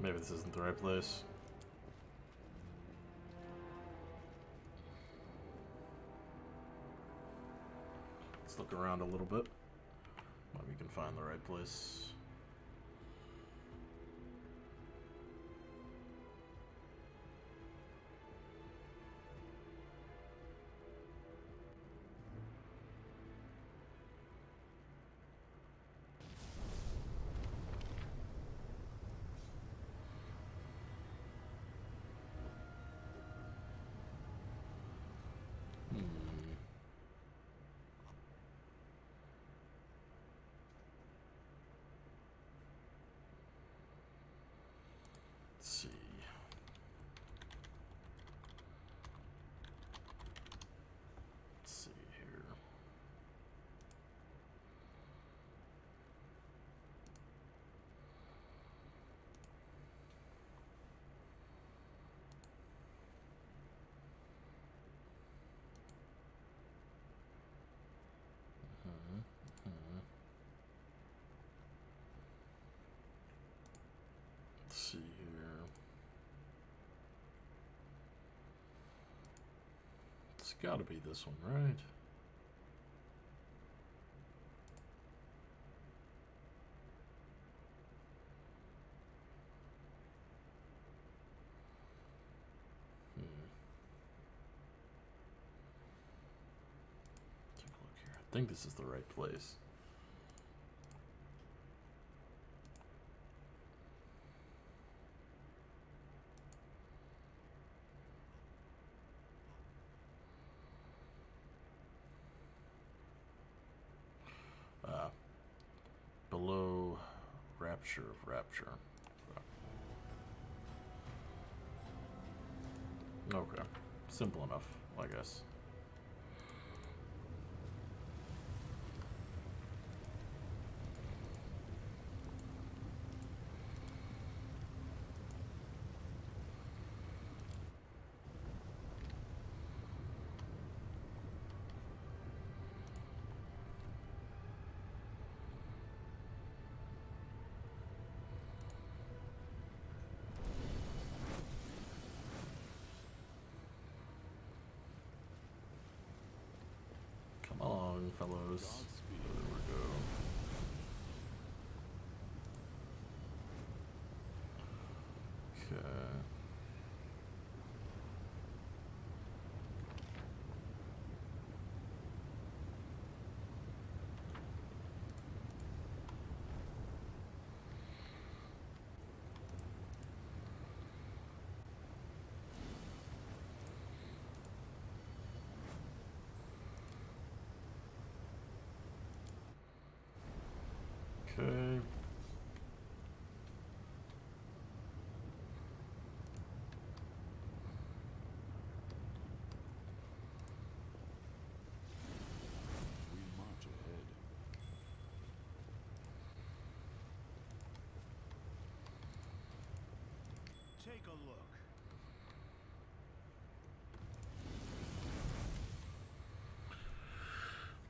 Maybe this isn't the right place. Let's look around a little bit. Maybe we can find the right place. Let's see. Let's see here. Let's see here. It's gotta be this one, right? Take a look here. I think this is the right place. Below Rapture of Rapture. Okay. Simple enough, I guess. Come on, fellows. Godspeed. There we go. Okay. We march ahead. Take a look.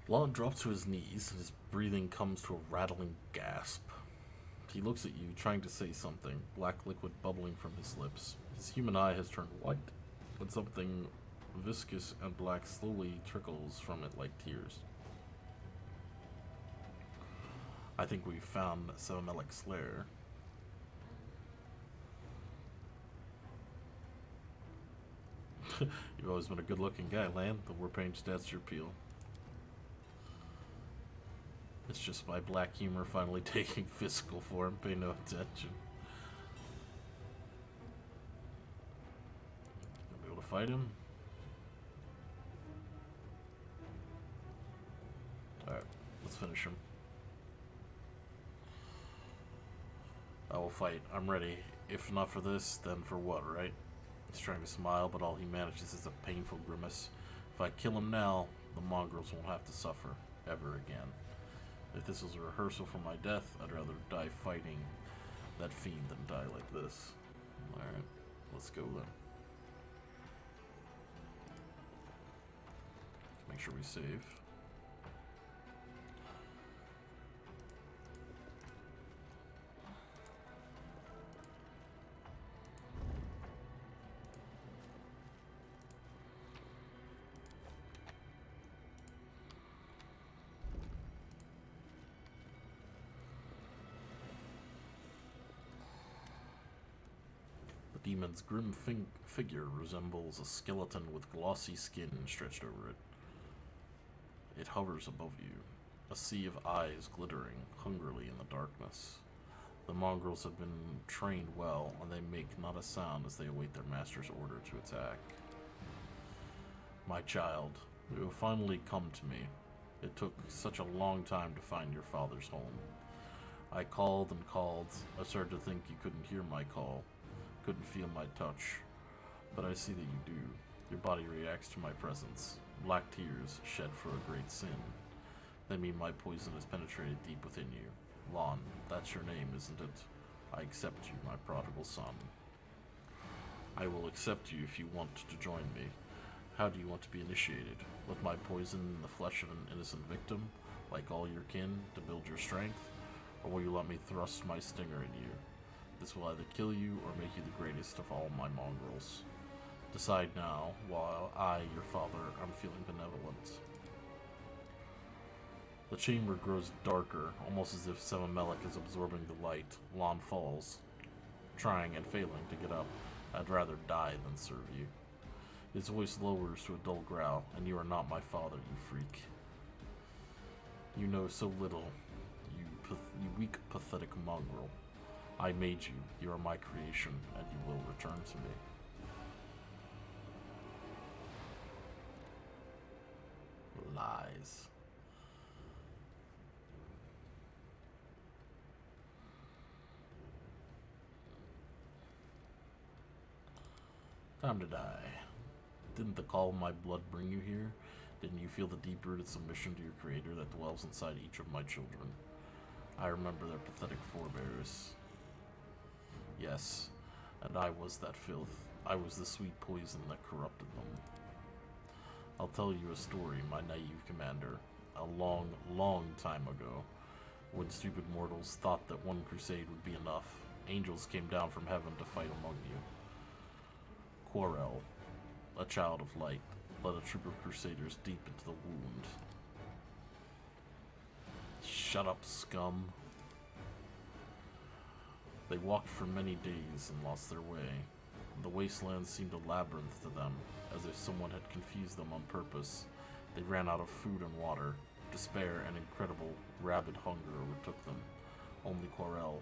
Lon drops to his knees, and his breathing comes to a rattling gasp. He looks at you, trying to say something, black liquid bubbling from his lips. His human eye has turned white, and something viscous and black slowly trickles from it like tears. I think we've found Savamelik's lair. You've always been a good-looking guy, Lan. The Warpaint stats your peel. It's just my black humor finally taking physical form. Pay no attention. Gonna be able to fight him. Alright, let's finish him. I will fight. I'm ready. If not for this, then for what, right? He's trying to smile, but all he manages is a painful grimace. If I kill him now, the mongrels won't have to suffer ever again. If this was a rehearsal for my death, I'd rather die fighting that fiend than die like this. Alright, let's go then. Make sure we save. The demon's grim figure resembles a skeleton with glossy skin stretched over it. It hovers above you, a sea of eyes glittering hungrily in the darkness. The mongrels have been trained well, and they make not a sound as they await their master's order to attack. My child, you have finally come to me. It took such a long time to find your father's home. I called and called. I started to think you couldn't hear my call, couldn't feel my touch, but I see that you do. Your body reacts to my presence. Black tears shed for a great sin. They mean my poison has penetrated deep within you. Lon, that's your name, isn't it? I accept you, my prodigal son. I will accept you if you want to join me. How do you want to be initiated? With my poison in the flesh of an innocent victim, like all your kin, to build your strength? Or will you let me thrust my stinger in you? This will either kill you or make you the greatest of all my mongrels. Decide now, while I, your father, am feeling benevolent. The chamber grows darker, almost as if Savamelik is absorbing the light. Lon falls, trying and failing to get up. I'd rather die than serve you. His voice lowers to a dull growl, and you are not my father, you freak. You know so little, you weak, pathetic mongrel. I made you, you are my creation, and you will return to me. Lies. Time to die. Didn't the call of my blood bring you here? Didn't you feel the deep-rooted submission to your creator that dwells inside each of my children? I remember their pathetic forebears. Yes, and I was that filth. I was the sweet poison that corrupted them. I'll tell you a story, my naive commander. A long, long time ago, when stupid mortals thought that one crusade would be enough, angels came down from heaven to fight among you. Quarrel, a child of light, led a troop of crusaders deep into the wound. Shut up, scum. They walked for many days and lost their way. The wasteland seemed a labyrinth to them, as if someone had confused them on purpose. They ran out of food and water. Despair and incredible, rabid hunger overtook them. Only Quarel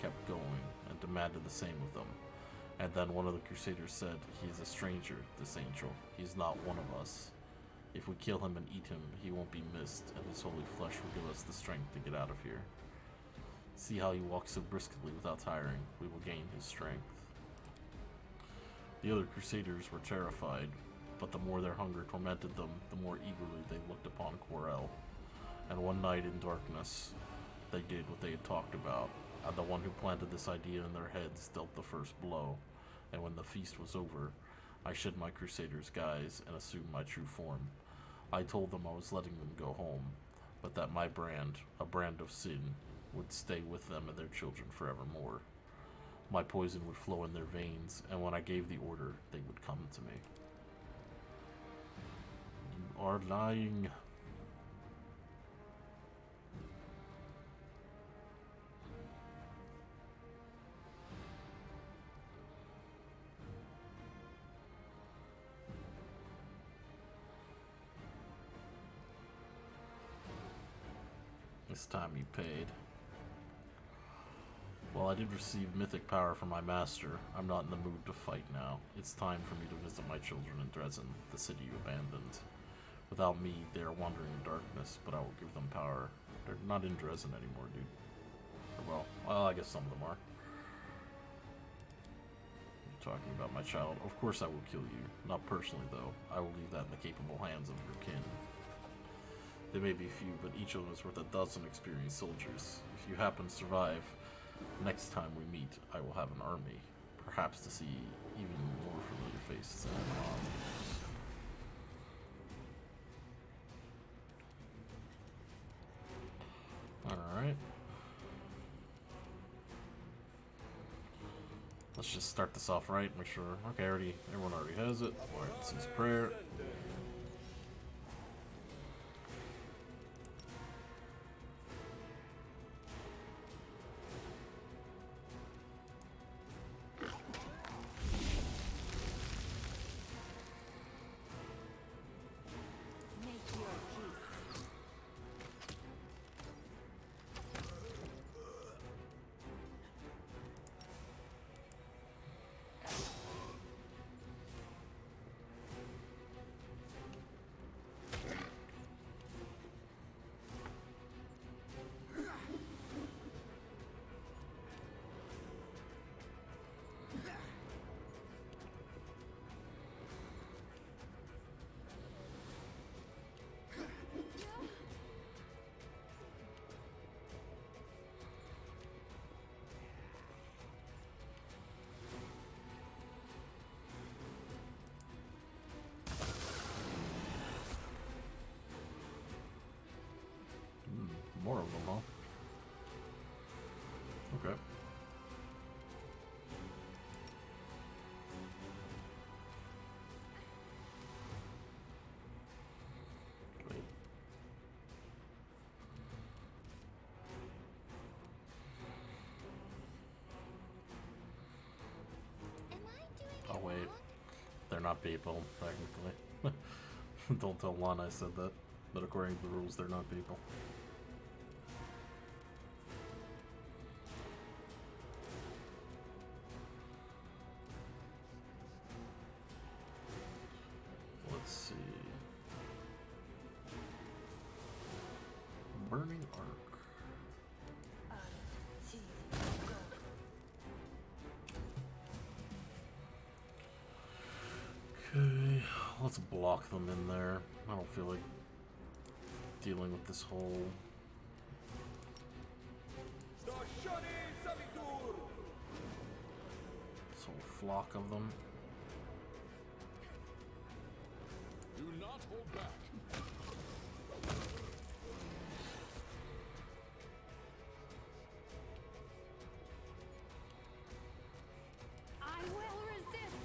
kept going and demanded the same of them. And then one of the Crusaders said, "He is a stranger, this angel. He is not one of us. If we kill him and eat him, he won't be missed, and his holy flesh will give us the strength to get out of here. See how he walks so briskly without tiring. We will gain his strength." The other Crusaders were terrified, but the more their hunger tormented them, the more eagerly they looked upon Quarel. And one night in darkness, they did what they had talked about, and the one who planted this idea in their heads dealt the first blow. And when the feast was over, I shed my Crusader's guise and assumed my true form. I told them I was letting them go home, but that my brand, a brand of sin, would stay with them and their children forevermore. My poison would flow in their veins, and when I gave the order, they would come to me. You are lying. This time you paid. While I did receive mythic power from my master, I'm not in the mood to fight now. It's time for me to visit my children in Dresden, the city you abandoned. Without me, they are wandering in darkness, but I will give them power. They're not in Dresden anymore, dude. Or well, I guess some of them are. You're talking about my child. Of course I will kill you. Not personally, though. I will leave that in the capable hands of your kin. They may be few, but each of them is worth 12 experienced soldiers. If you happen to survive, next time we meet, I will have an army. Perhaps to see even more familiar faces than Alright. Let's just start this off right, make sure. Okay, everyone already has it. Alright, cease prayer. More of them, huh? Okay. Wait. Oh wait, they're not people, technically. Don't tell Lana I said that, but according to the rules, they're not people. Burning Arc. Okay, let's block them in there. I don't feel like dealing with this whole flock of them. Do not hold back. I will resist.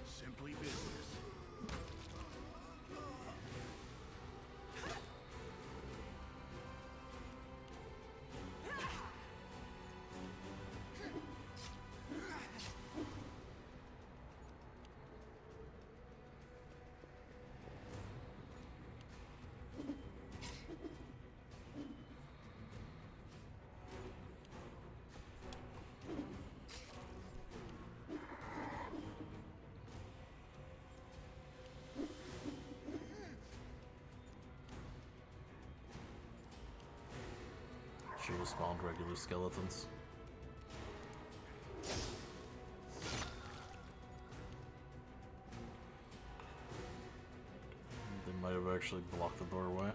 Simply business. She will spawn regular skeletons. They might have actually blocked the doorway.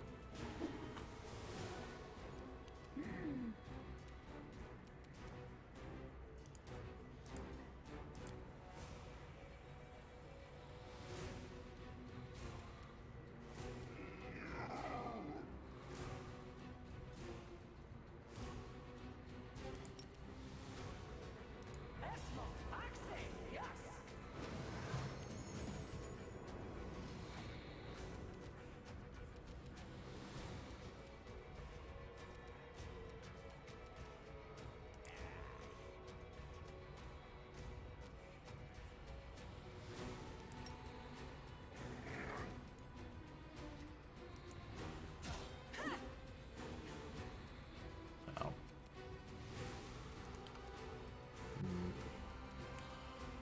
Ow.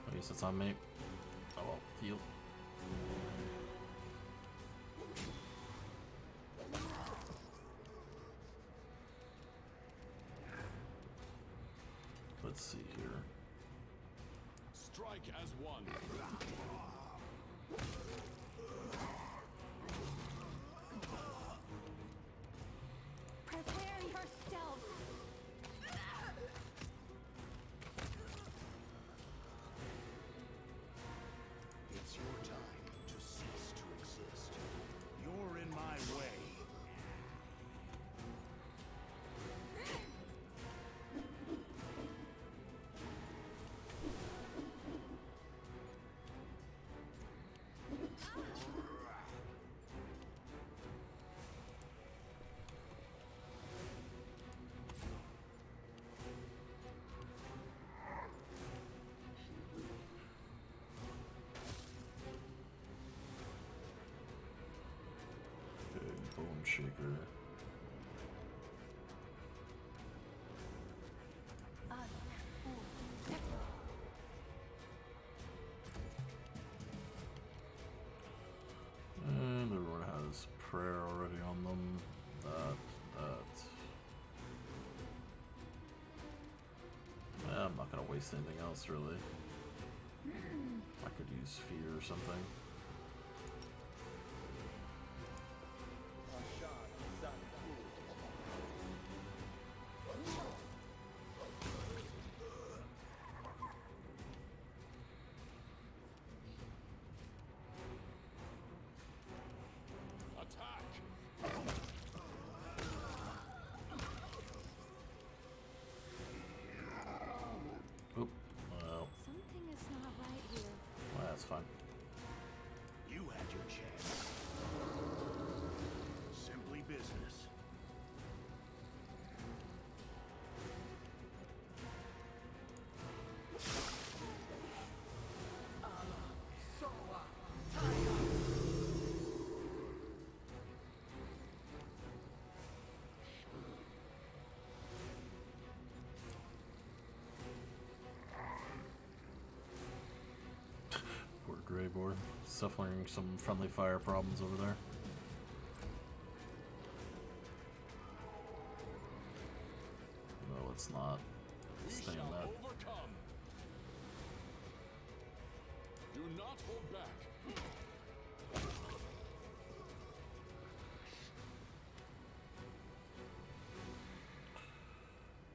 I guess it's on me. Oh well, heal. Let's see here. Strike as one. Prepare yourself. It's your time to cease to exist. You're in my way. Big bone shaker. And everyone has prayer already on them. I'm not gonna waste anything else really. I could use fear or something. Attack! Oop. Well, Something is not right here. that's fine. You had your chance. Simply business. Poor Greyboard. Suffering some friendly fire problems over there. No, let's not We stay shall on that. overcome. Do not hold back.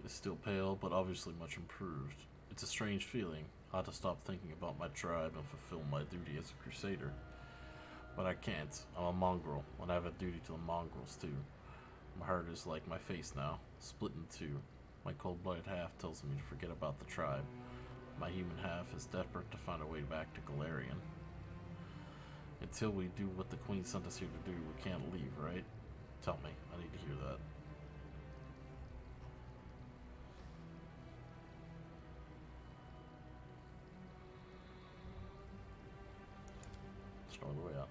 It's still pale, but obviously much improved. It's a strange feeling, hard to stop thinking about my tribe and fulfill my duty as a crusader. But I can't. I'm a mongrel, and I have a duty to the mongrels too. My heart is like my face now, split in two. My cold-blooded half tells me to forget about the tribe. My human half is desperate to find a way back to Galarian. Until we do what the Queen sent us here to do, we can't leave, right? Tell me. I need to hear that. Let's the way out.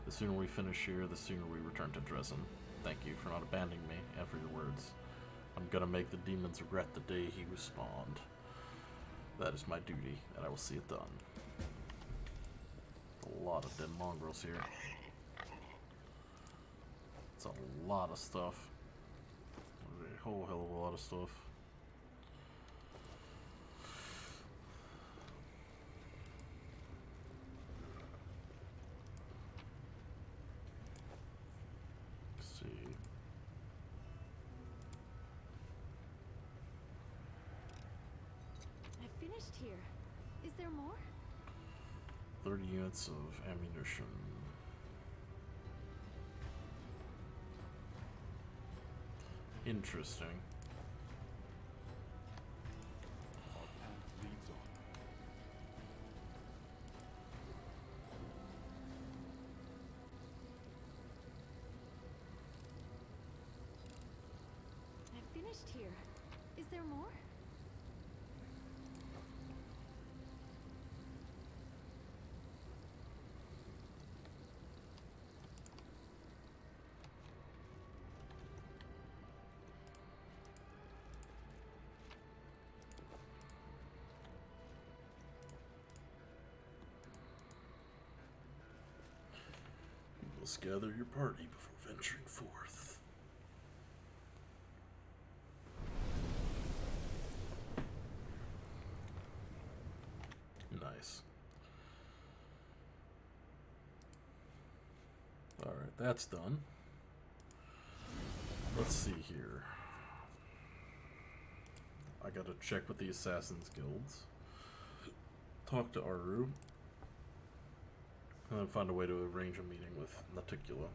The sooner we finish here, the sooner we return to Dresden. Thank you for not abandoning me and for your words. I'm gonna make the demons regret the day he was spawned. That is my duty, and I will see it done. A lot of dead mongrels here. It's a lot of stuff. whole hell of a lot of stuff. Let's see. I finished here. Is there more? 30 units of ammunition. Interesting. Our path leads on. I finished here. Is there more? You must gather your party before venturing forth. Nice. Alright, that's done. Let's see here. I gotta check with the Assassin's Guilds. Talk to Aru. And then find a way to arrange a meeting with Naticula.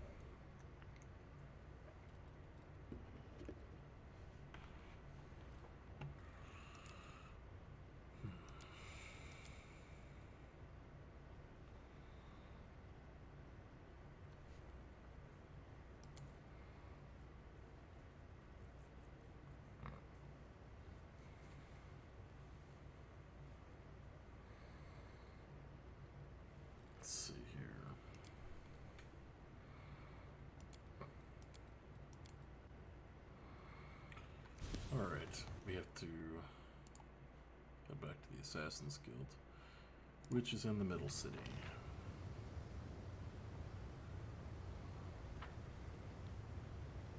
Let's see here. Alright, we have to go back to the Assassin's Guild, which is in the middle city.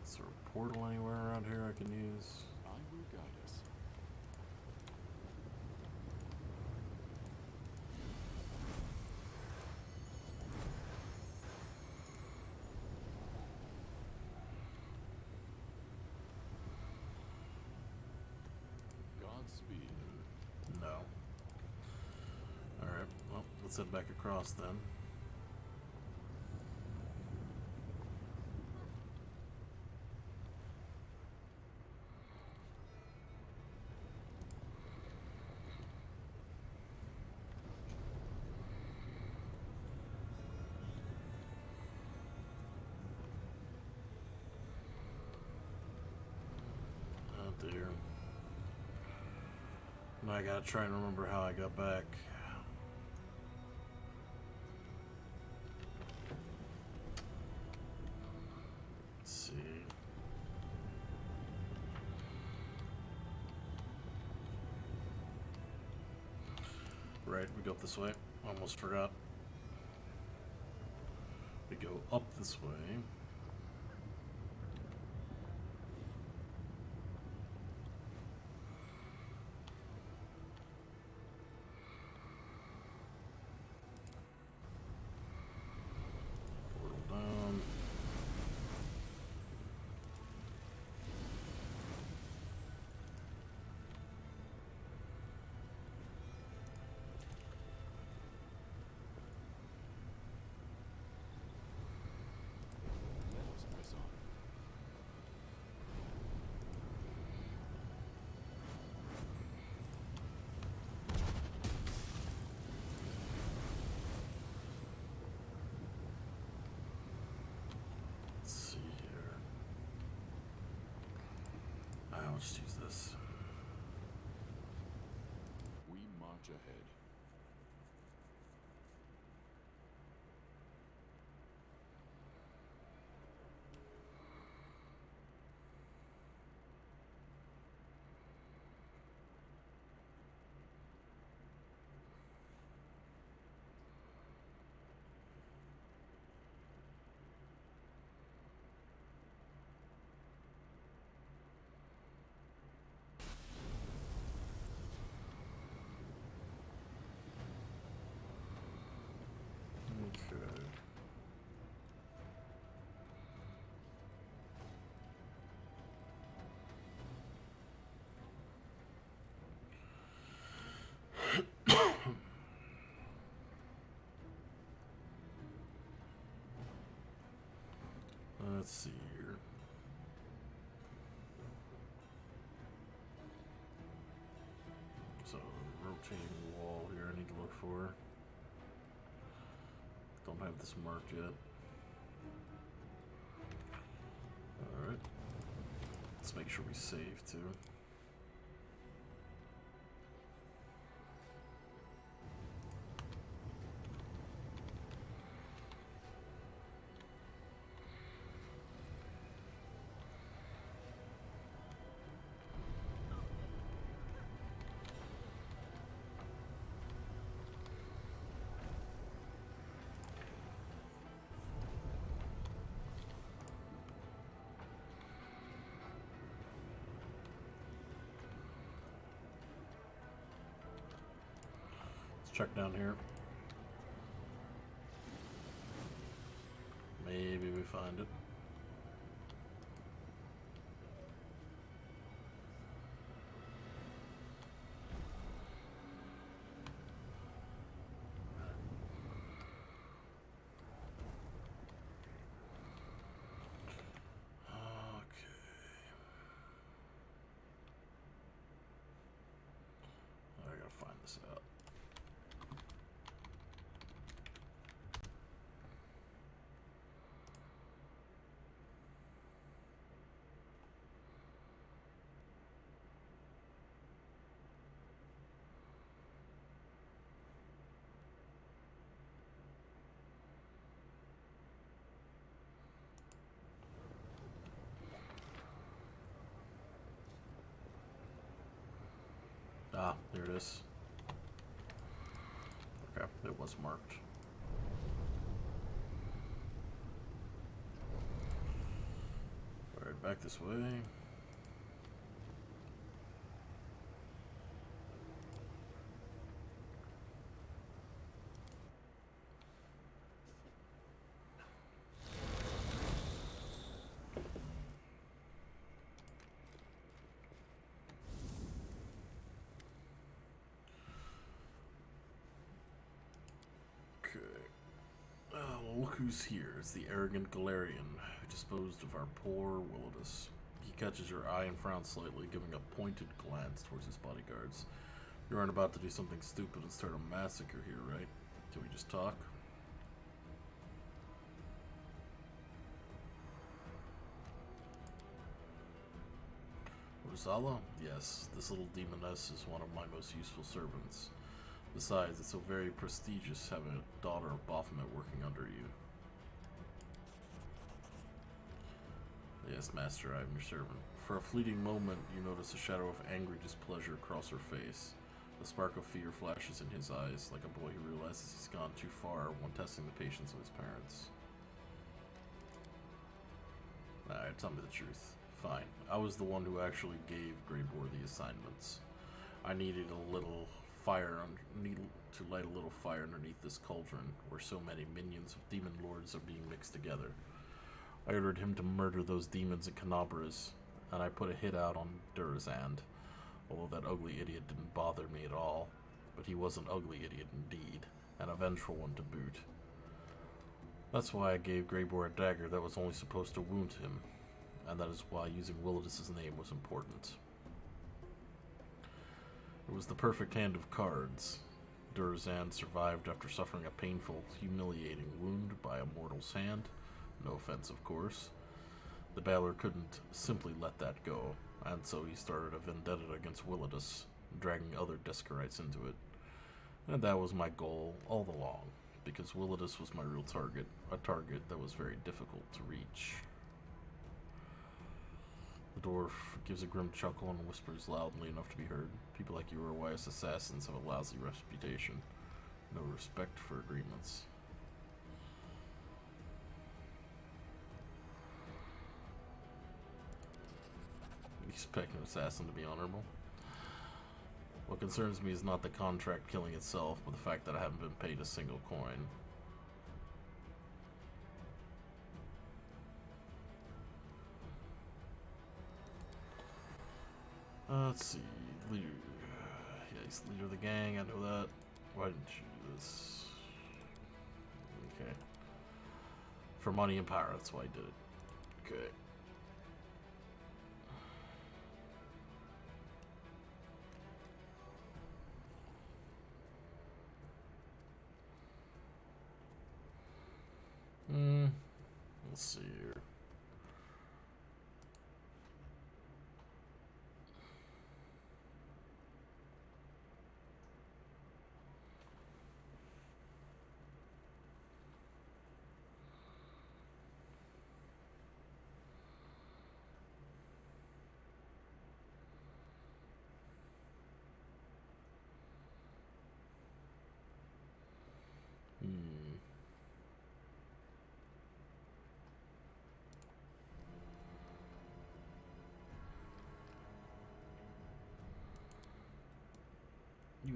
Is there a portal anywhere around here I can use? I will guide us. Godspeed. No. Alright, well, let's head back across then. Oh dear. Now I gotta try and remember how I got back. Let's see. Right, we go up this way. Almost forgot. We go up this way. Portal down. Let us press on. Let's see here. I'll just use this. We march ahead. before. Don't have this marked yet. Alright. Let's make sure we save too. Check down here. Maybe we find it. Okay. I gotta find this out. Ah, there it is. Okay, it was marked. Alright, back this way. Look who's here. It's the arrogant Galarian who disposed of our poor Willidus. He catches your eye and frowns slightly, giving a pointed glance towards his bodyguards. You aren't about to do something stupid and start a massacre here, right? Can we just talk? Rosala? Yes, this little demoness is one of my most useful servants. Besides, it's so very prestigious having a daughter of Baphomet working under you. Yes, master, I am your servant. For a fleeting moment, you notice a shadow of angry displeasure cross her face. A spark of fear flashes in his eyes, like a boy who realizes he's gone too far when testing the patience of his parents. Alright, tell me the truth. Fine. I was the one who actually gave Greybor the assignments. I needed a little to light a little fire underneath this cauldron, where so many minions of demon lords are being mixed together. I ordered him to murder those demons in Canabras, and I put a hit out on Durazand, although that ugly idiot didn't bother me at all. But he was an ugly idiot indeed, and a vengeful one to boot. That's why I gave Greybor a dagger that was only supposed to wound him, and that is why using Willidus' name was important. It was the perfect hand of cards. Durazand survived after suffering a painful, humiliating wound by a mortal's hand. No offense, of course. The Battler couldn't simply let that go, and so he started a vendetta against Willidus, dragging other Descarites into it. And that was my goal all along, because Willidus was my real target, a target that was very difficult to reach. The dwarf gives a grim chuckle and whispers loudly enough to be heard. People like you are wise assassins have a lousy reputation. No respect for agreements. You expect an assassin to be honorable? What concerns me is not the contract killing itself, but the fact that I haven't been paid a single coin. Let's see. Leader. Yeah, he's the leader of the gang. I know that. Why didn't you do this? Okay. For money and power. That's why I did it. Okay.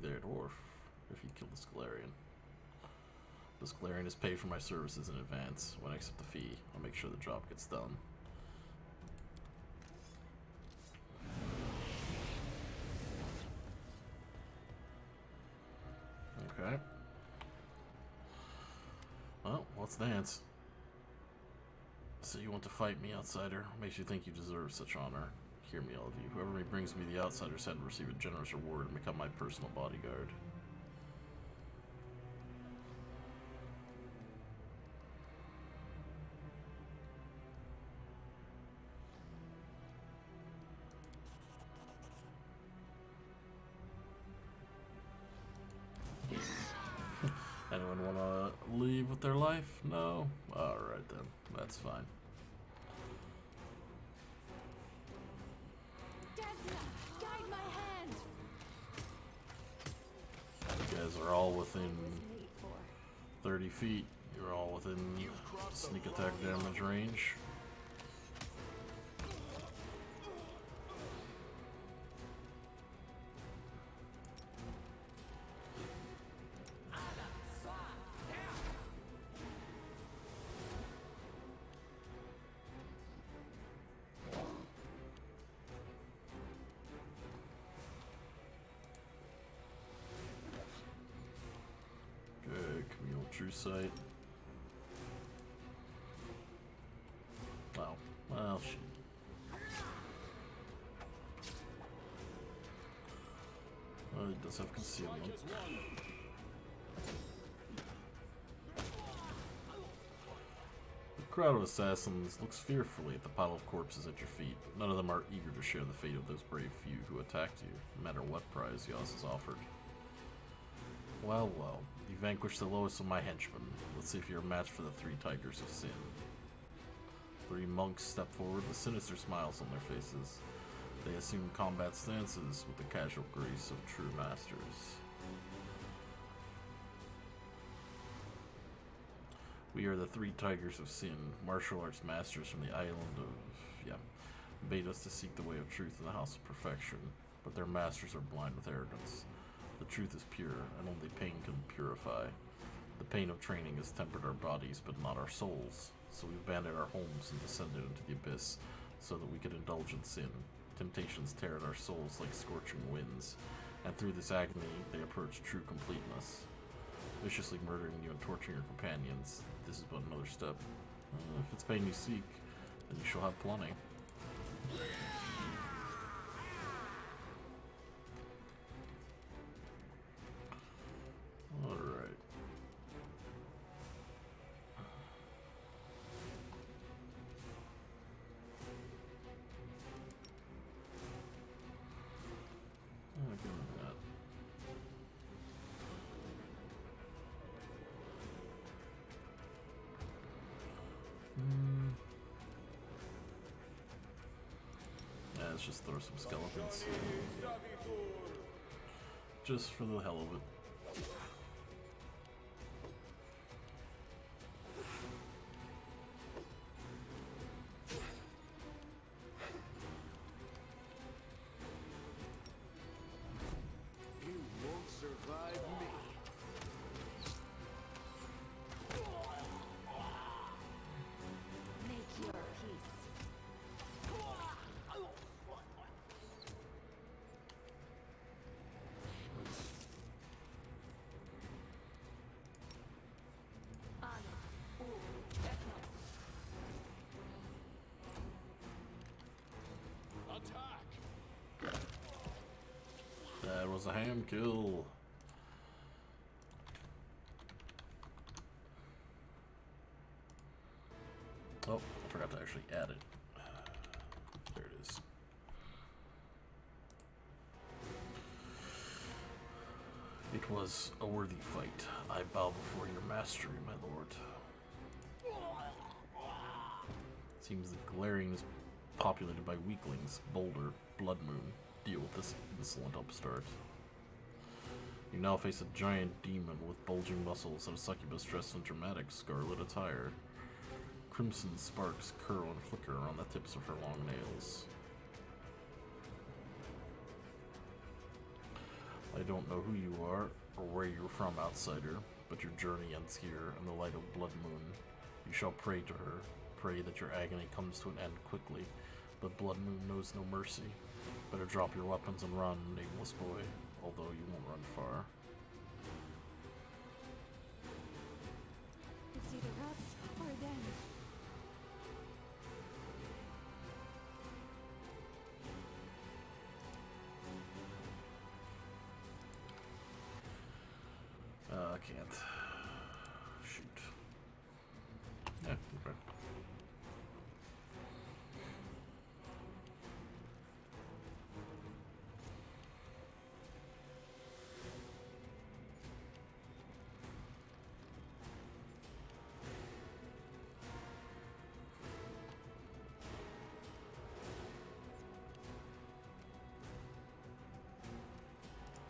there, dwarf, if you kill the Scalarian. The Scalarian is paid for my services in advance. When I accept the fee, I'll make sure the job gets done. Okay. Well, let's dance. So you want to fight me, outsider? Makes you think you deserve such honor. Hear me, all of you. Whoever brings me the outsider's head will receive a generous reward and become my personal bodyguard. Anyone want to leave with their life? No? Alright then. That's fine. Desna, guide my hand. You guys are all within Was made for. 30 feet. You're all within sneak attack damage range. Good, communal true sight. Oh, well, shit. Well, it does have concealment. The crowd of assassins looks fearfully at the pile of corpses at your feet. None of them are eager to share the fate of those brave few who attacked you, no matter what prize Yaz has offered. Well, well, you vanquished the lowest of my henchmen. Let's see if you're a match for the three Tigers of Sin. Three monks step forward with sinister smiles on their faces. They assume combat stances with the casual grace of true masters. We are the three Tigers of Sin, martial arts masters from the island of, bade us to seek the way of truth in the house of perfection, but their masters are blind with arrogance. The truth is pure, and only pain can purify. The pain of training has tempered our bodies, but not our souls, so we abandoned our homes and descended into the abyss, so that we could indulge in sin. Temptations tear at our souls like scorching winds, and through this agony they approach true completeness. Viciously murdering you and torturing your companions, this is but another step. If it's pain you seek, then you shall have plenty. Alright. Give me that. Yeah, let's just throw some skeletons. Just for the hell of it. You won't survive me. Make your peace. Attack! That was a ham kill. Oh, I forgot to actually add it. There it is. It was a worthy fight. I bow before your mastery, my lord. Seems the Galarian is populated by weaklings. Boulder, Blood Moon. Deal with this insolent upstart. You now face a giant demon with bulging muscles and a succubus dressed in dramatic scarlet attire. Crimson sparks curl and flicker on the tips of her long nails. I I don't know who you are or where you're from, outsider, but your journey ends here in the light of Blood Moon. You shall pray to her, pray that your agony comes to an end quickly, but Blood Moon knows no mercy. Better drop your weapons and run, nameless boy, although you won't run far. It's either us or them. I can't. Shoot. Yeah, okay.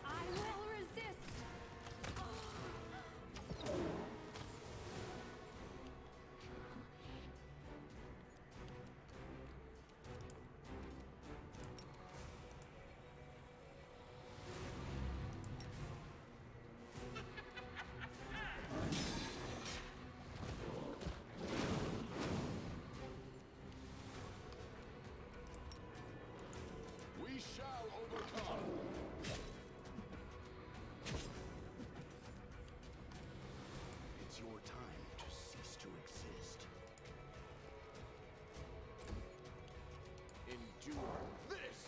I will resist. We shall overcome. It's your time to cease to exist. Endure this.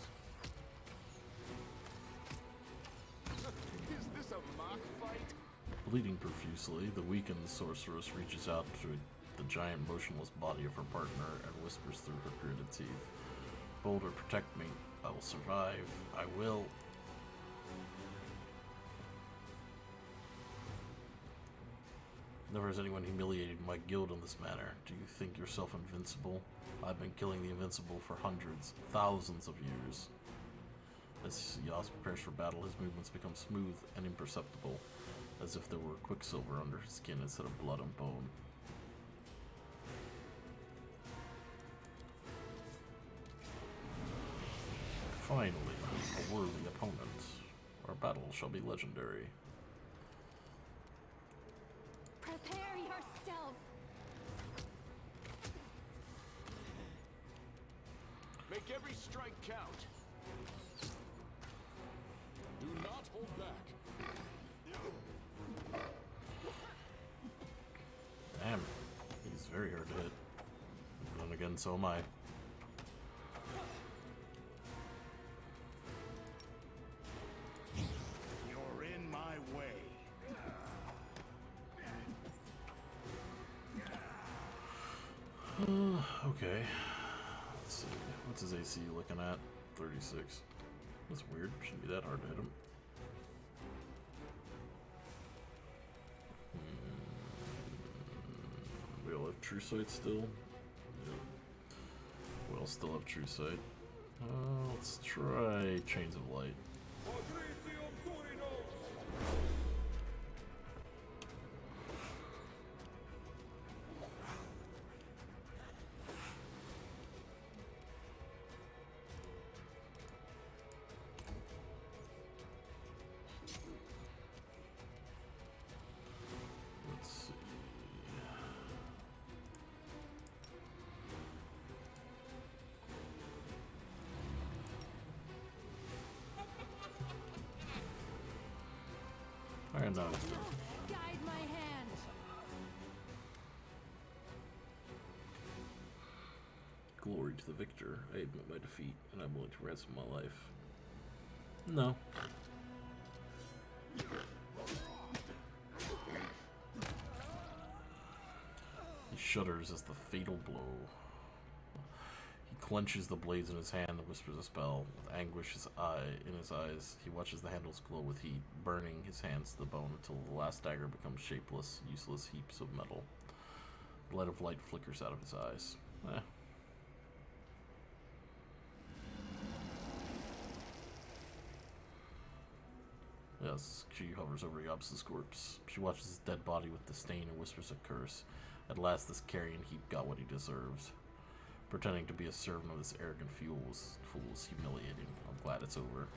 Is this a mock fight? Bleeding profusely, the weakened sorceress reaches out to the giant motionless body of her partner and whispers through her gritted teeth. Boulder, protect me. I will survive. I will. Never has anyone humiliated my guild in this manner. Do you think yourself invincible? I've been killing the invincible for hundreds, thousands of years. As Yas prepares for battle, his movements become smooth and imperceptible, as if there were quicksilver under his skin instead of blood and bone. Finally, a worthy opponent. Our battle shall be legendary. Prepare yourself. Make every strike count. Do not hold back. Damn, he's very hard to hit. And then again, so am I. You're in my way. Okay. Let's see. What's his AC looking at? 36. That's weird. Shouldn't be that hard to hit him. We all have True Sight still? Yep. We all still have True Sight. Let's try Chains of Light. Let's see. Alright, now it's done. Guide my hand. Glory to the victor. I admit my defeat, and I'm willing to ransom my life. No. He shudders as the fatal blow. He clenches the blades in his hand and whispers a spell. With anguish in his eyes, he watches the handles glow with heat, burning his hands to the bone until the last dagger becomes shapeless, useless heaps of metal. The light of light flickers out of his eyes. Yes, she hovers over Yobs' corpse. She watches his dead body with disdain and whispers a curse. At last, this carrion heap got what he deserves. Pretending to be a servant of this arrogant fool was humiliating. I'm glad it's over.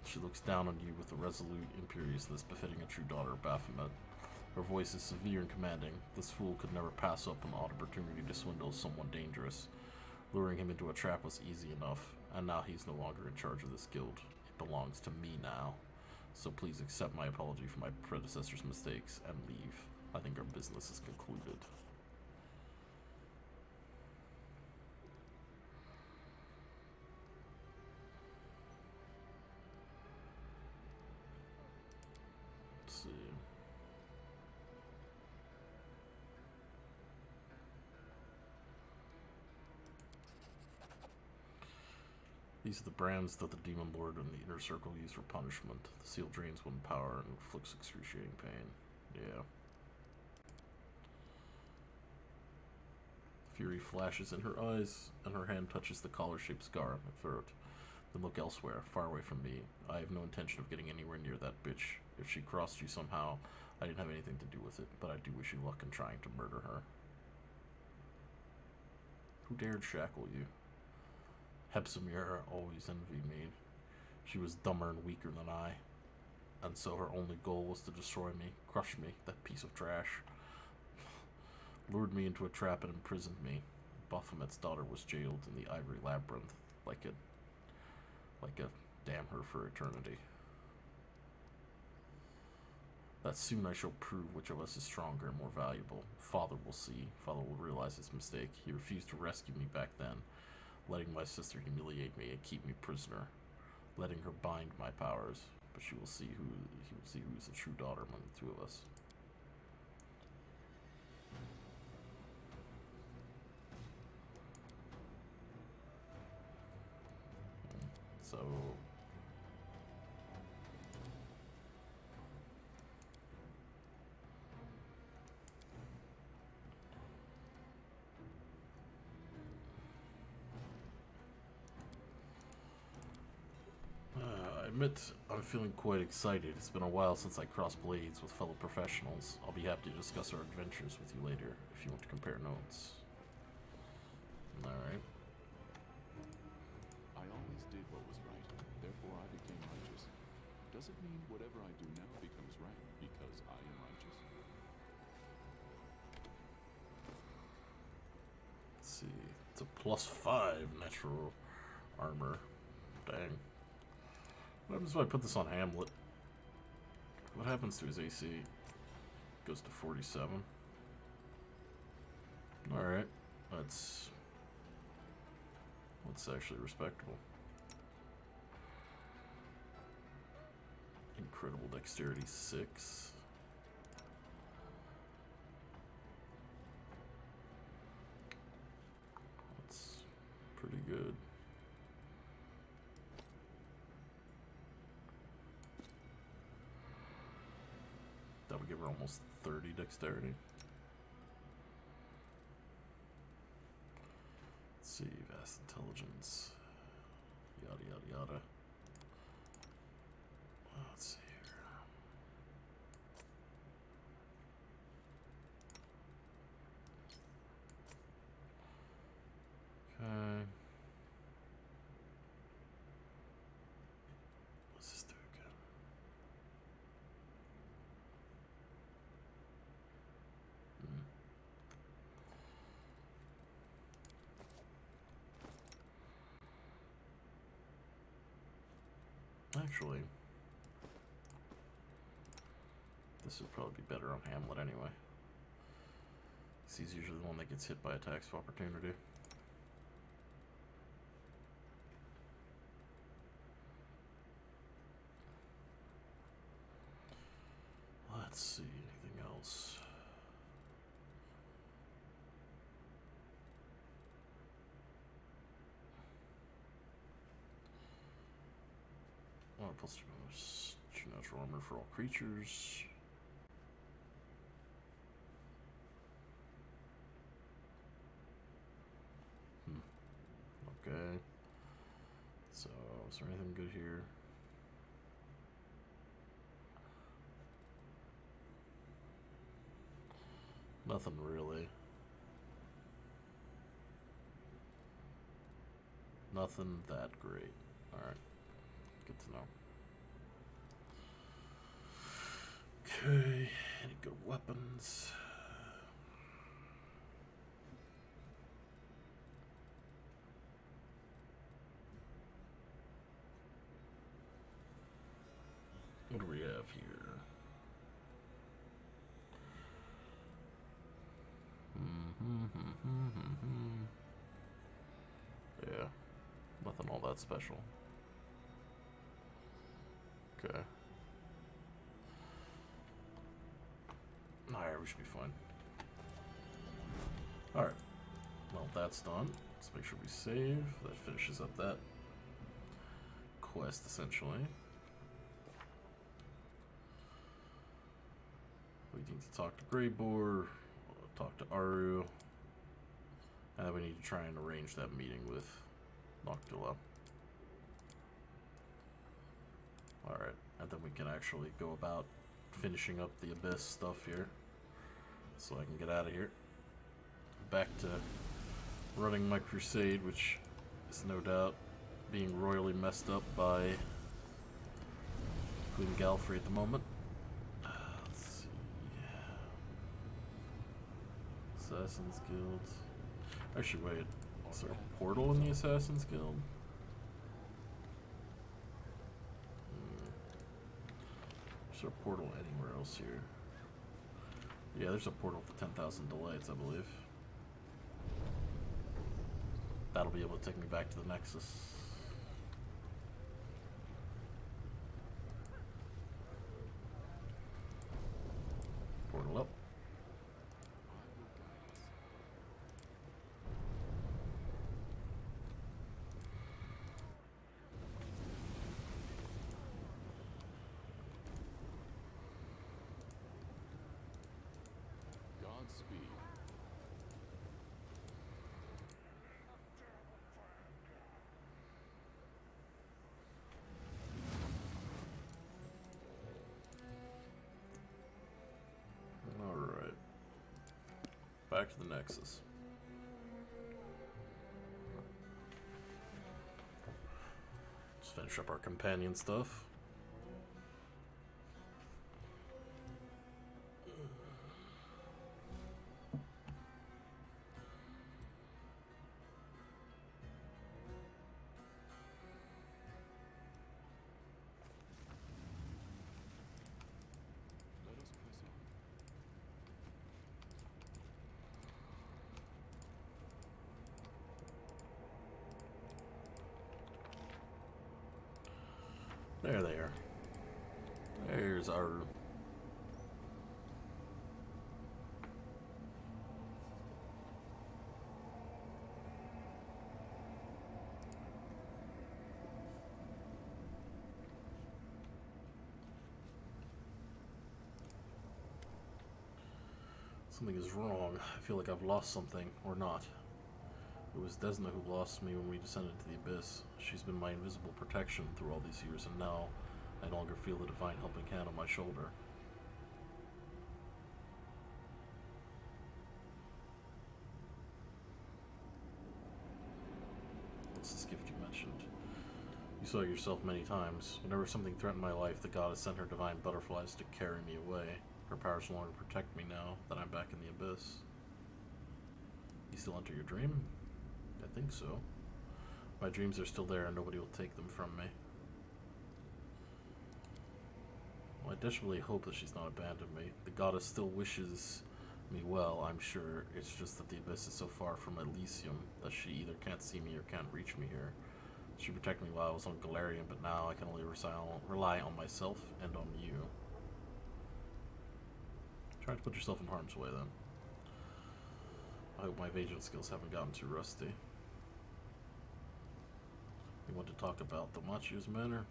She looks down on you with a resolute imperiousness befitting a true daughter of Baphomet. Her voice is severe and commanding. This fool could never pass up an odd opportunity to swindle someone dangerous. Luring him into a trap was easy enough, and now he's no longer in charge of this guild. It belongs to me now. So please accept my apology for my predecessor's mistakes and leave. I think our business is concluded. Let's see. These are the brands that the Demon Lord and the Inner Circle use for punishment. The seal drains one power and inflicts excruciating pain. Yeah. Fury flashes in her eyes, and her hand touches the collar-shaped scar on my throat. Then look elsewhere, far away from me. I have no intention of getting anywhere near that bitch. If she crossed you somehow, I didn't have anything to do with it, but I do wish you luck in trying to murder her. Who dared shackle you? Hepzibah always envied me. She was dumber and weaker than I, and so her only goal was to destroy me, crush me, that piece of trash. Lured me into a trap and imprisoned me. Baphomet's daughter was jailed in the ivory labyrinth, like a damn her for eternity. That soon I shall prove which of us is stronger and more valuable. Father will see. Father will realize his mistake. He refused to rescue me back then, letting my sister humiliate me and keep me prisoner, letting her bind my powers. But he will see who is the true daughter among the two of us. So I admit I'm feeling quite excited. It's been a while since I crossed blades with fellow professionals. I'll be happy to discuss our adventures with you later if you want to compare notes. Alright. I always did what was right, therefore I became righteous. Does it mean whatever I do now becomes right because I am righteous? Let's see. It's a +5 natural armor. Dang. What happens if I put this on Hamlet? What happens to his AC? Goes to 47. Alright. That's actually respectable. Incredible dexterity 6. That's pretty good. That would give her almost 30 dexterity. Let's see, vast intelligence. Yada yada yada. Let's see here. Okay. What's this do again? Actually, this would probably be better on Hamlet anyway. He's usually the one that gets hit by attacks of opportunity. Let's see, anything else? Plus 2 natural armor for all creatures. Okay. So, is there anything good here? Nothing really. Nothing that great. Alright. Good to know. Okay, any good weapons? What do we have here? Yeah, nothing all that special. Okay. Alright, we should be fine. Alright. Well, that's done. Let's make sure we save. That finishes up that quest, essentially. We need to talk to Grey Boar, talk to Aru, and then we need to try and arrange that meeting with Noctula. Alright, and then we can actually go about finishing up the Abyss stuff here, so I can get out of here. Back to running my crusade, which is no doubt being royally messed up by Queen Galfrey at the moment. Let's see. Assassin's Guild. Actually, wait. Is there a portal in the Assassin's Guild? Is there a portal anywhere else here? Yeah, there's a portal to 10,000 Delights, I believe. That'll be able to take me back to the Nexus. Portal up. Godspeed. Alright. Back to the Nexus. Just finish up our companion stuff. Let us press on. There they are. There's our... Something is wrong. I feel like I've lost something, or not. It was Desna who lost me when we descended to the Abyss. She's been my invisible protection through all these years, and now I no longer feel the divine helping hand on my shoulder. What's this gift you mentioned? You saw it yourself many times. Whenever something threatened my life, the goddess sent her divine butterflies to carry me away. Her powers no longer protect me now that I'm back in the Abyss. You still enter your dream? I think so. My dreams are still there and nobody will take them from me. Well, I desperately hope that she's not abandoned me. The goddess still wishes me well, I'm sure. It's just that the Abyss is so far from Elysium that she either can't see me or can't reach me here. She protected me while I was on Galarian, but now I can only rely on myself and on you. Try to put yourself in harm's way, then. I hope my evasion skills haven't gotten too rusty. You want to talk about the Machia's Manor?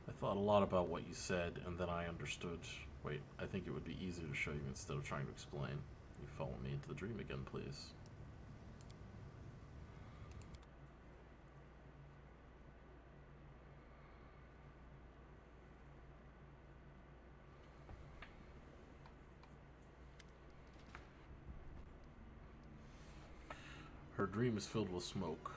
I thought a lot about what you said, and then I understood. Wait, I think it would be easier to show you instead of trying to explain. You follow me into the dream again, please. Her dream is filled with smoke,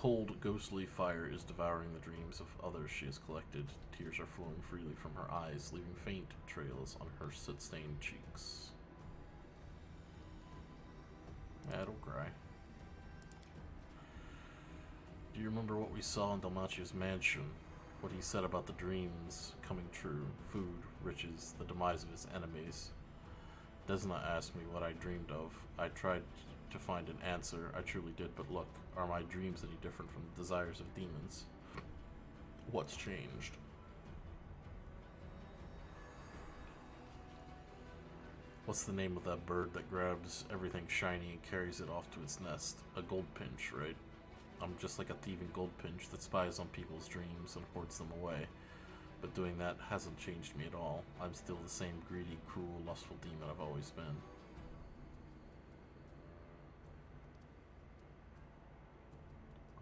cold, ghostly fire is devouring the dreams of others she has collected. Tears are flowing freely from her eyes, leaving faint trails on her soot-stained cheeks. Yeah, don't cry. Do you remember what we saw in Dalmatia's mansion? What he said about the dreams coming true, food, riches, the demise of his enemies. Desna asked me what I dreamed of. I tried to find an answer, I truly did, but look, are my dreams any different from the desires of demons? What's changed? What's the name of that bird that grabs everything shiny and carries it off to its nest? A goldfinch, right? I'm just like a thieving goldfinch that spies on people's dreams and hoards them away. But doing that hasn't changed me at all. I'm still the same greedy, cruel, lustful demon I've always been.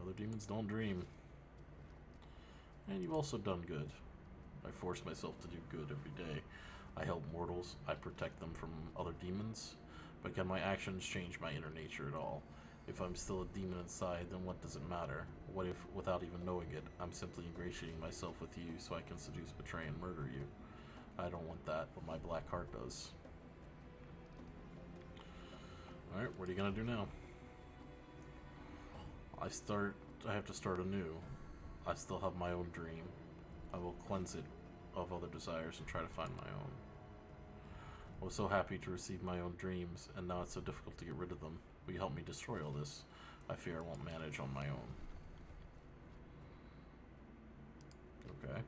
Other demons don't dream. And you've also done good. I force myself to do good every day. I help mortals, I protect them from other demons. But can my actions change my inner nature at all? If I'm still a demon inside, then what does it matter? What if, without even knowing it, I'm simply ingratiating myself with you so I can seduce, betray, and murder you? I don't want that, but my black heart does. Alright, what are you gonna do now? I have to start anew. I still have my own dream. I will cleanse it of other desires and try to find my own. I was so happy to receive my own dreams, and now it's so difficult to get rid of them. Will you help me destroy all this? I fear I won't manage on my own. Okay.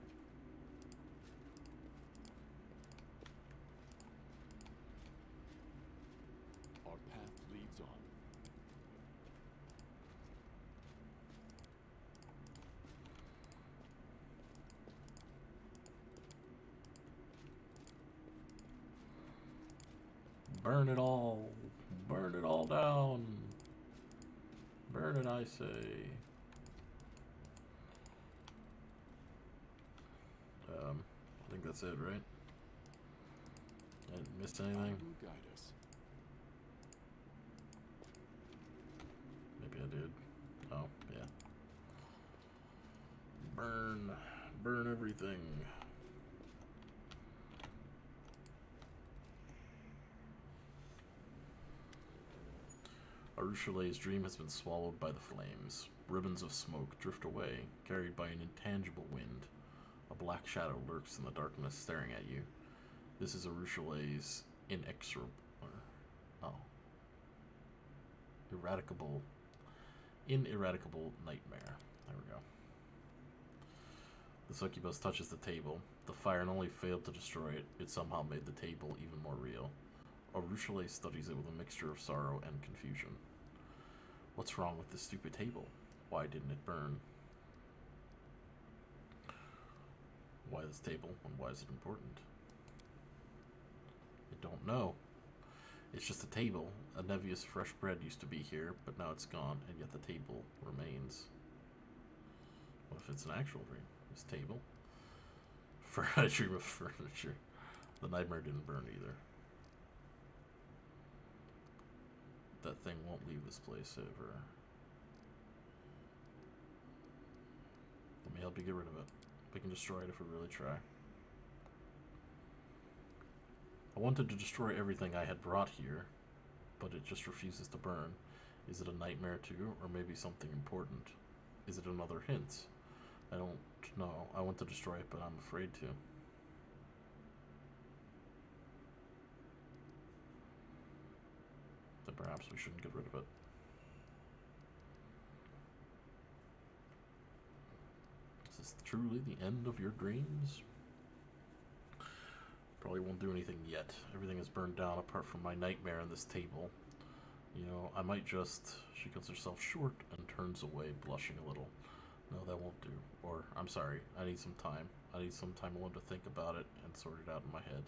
Our path leads on. Burn it all. Burn it all down. Burn it, I say. I think that's it, right? I didn't miss anything? Will guide us. Maybe I did. Oh, yeah. Burn. Burn everything. Arushalei's dream has been swallowed by the flames. Ribbons of smoke drift away, carried by an intangible wind. A black shadow lurks in the darkness, staring at you. This is Arushalei's ineradicable nightmare. There we go. The succubus touches the table. The fire not only failed to destroy it, it somehow made the table even more real. Arushalei studies it with a mixture of sorrow and confusion. What's wrong with this stupid table? Why didn't it burn? Why this table, and why is it important? I don't know. It's just a table. A Nevious fresh bread used to be here, but now it's gone, and yet the table remains. What if it's an actual dream? This table? For I dream of furniture. The nightmare didn't burn either. That thing won't leave this place ever. Let me help you get rid of it. We can destroy it if we really try. I wanted to destroy everything I had brought here, but it just refuses to burn. Is it a nightmare too, or maybe something important? Is it another hint? I don't know. I want to destroy it, but I'm afraid to. Then perhaps we shouldn't get rid of it. Is this truly the end of your dreams? Probably won't do anything yet. Everything is burned down apart from my nightmare and this table. You know, I might just... She cuts herself short and turns away, blushing a little. No, that won't do. Or, I'm sorry, I need some time. I need some time alone to think about it and sort it out in my head.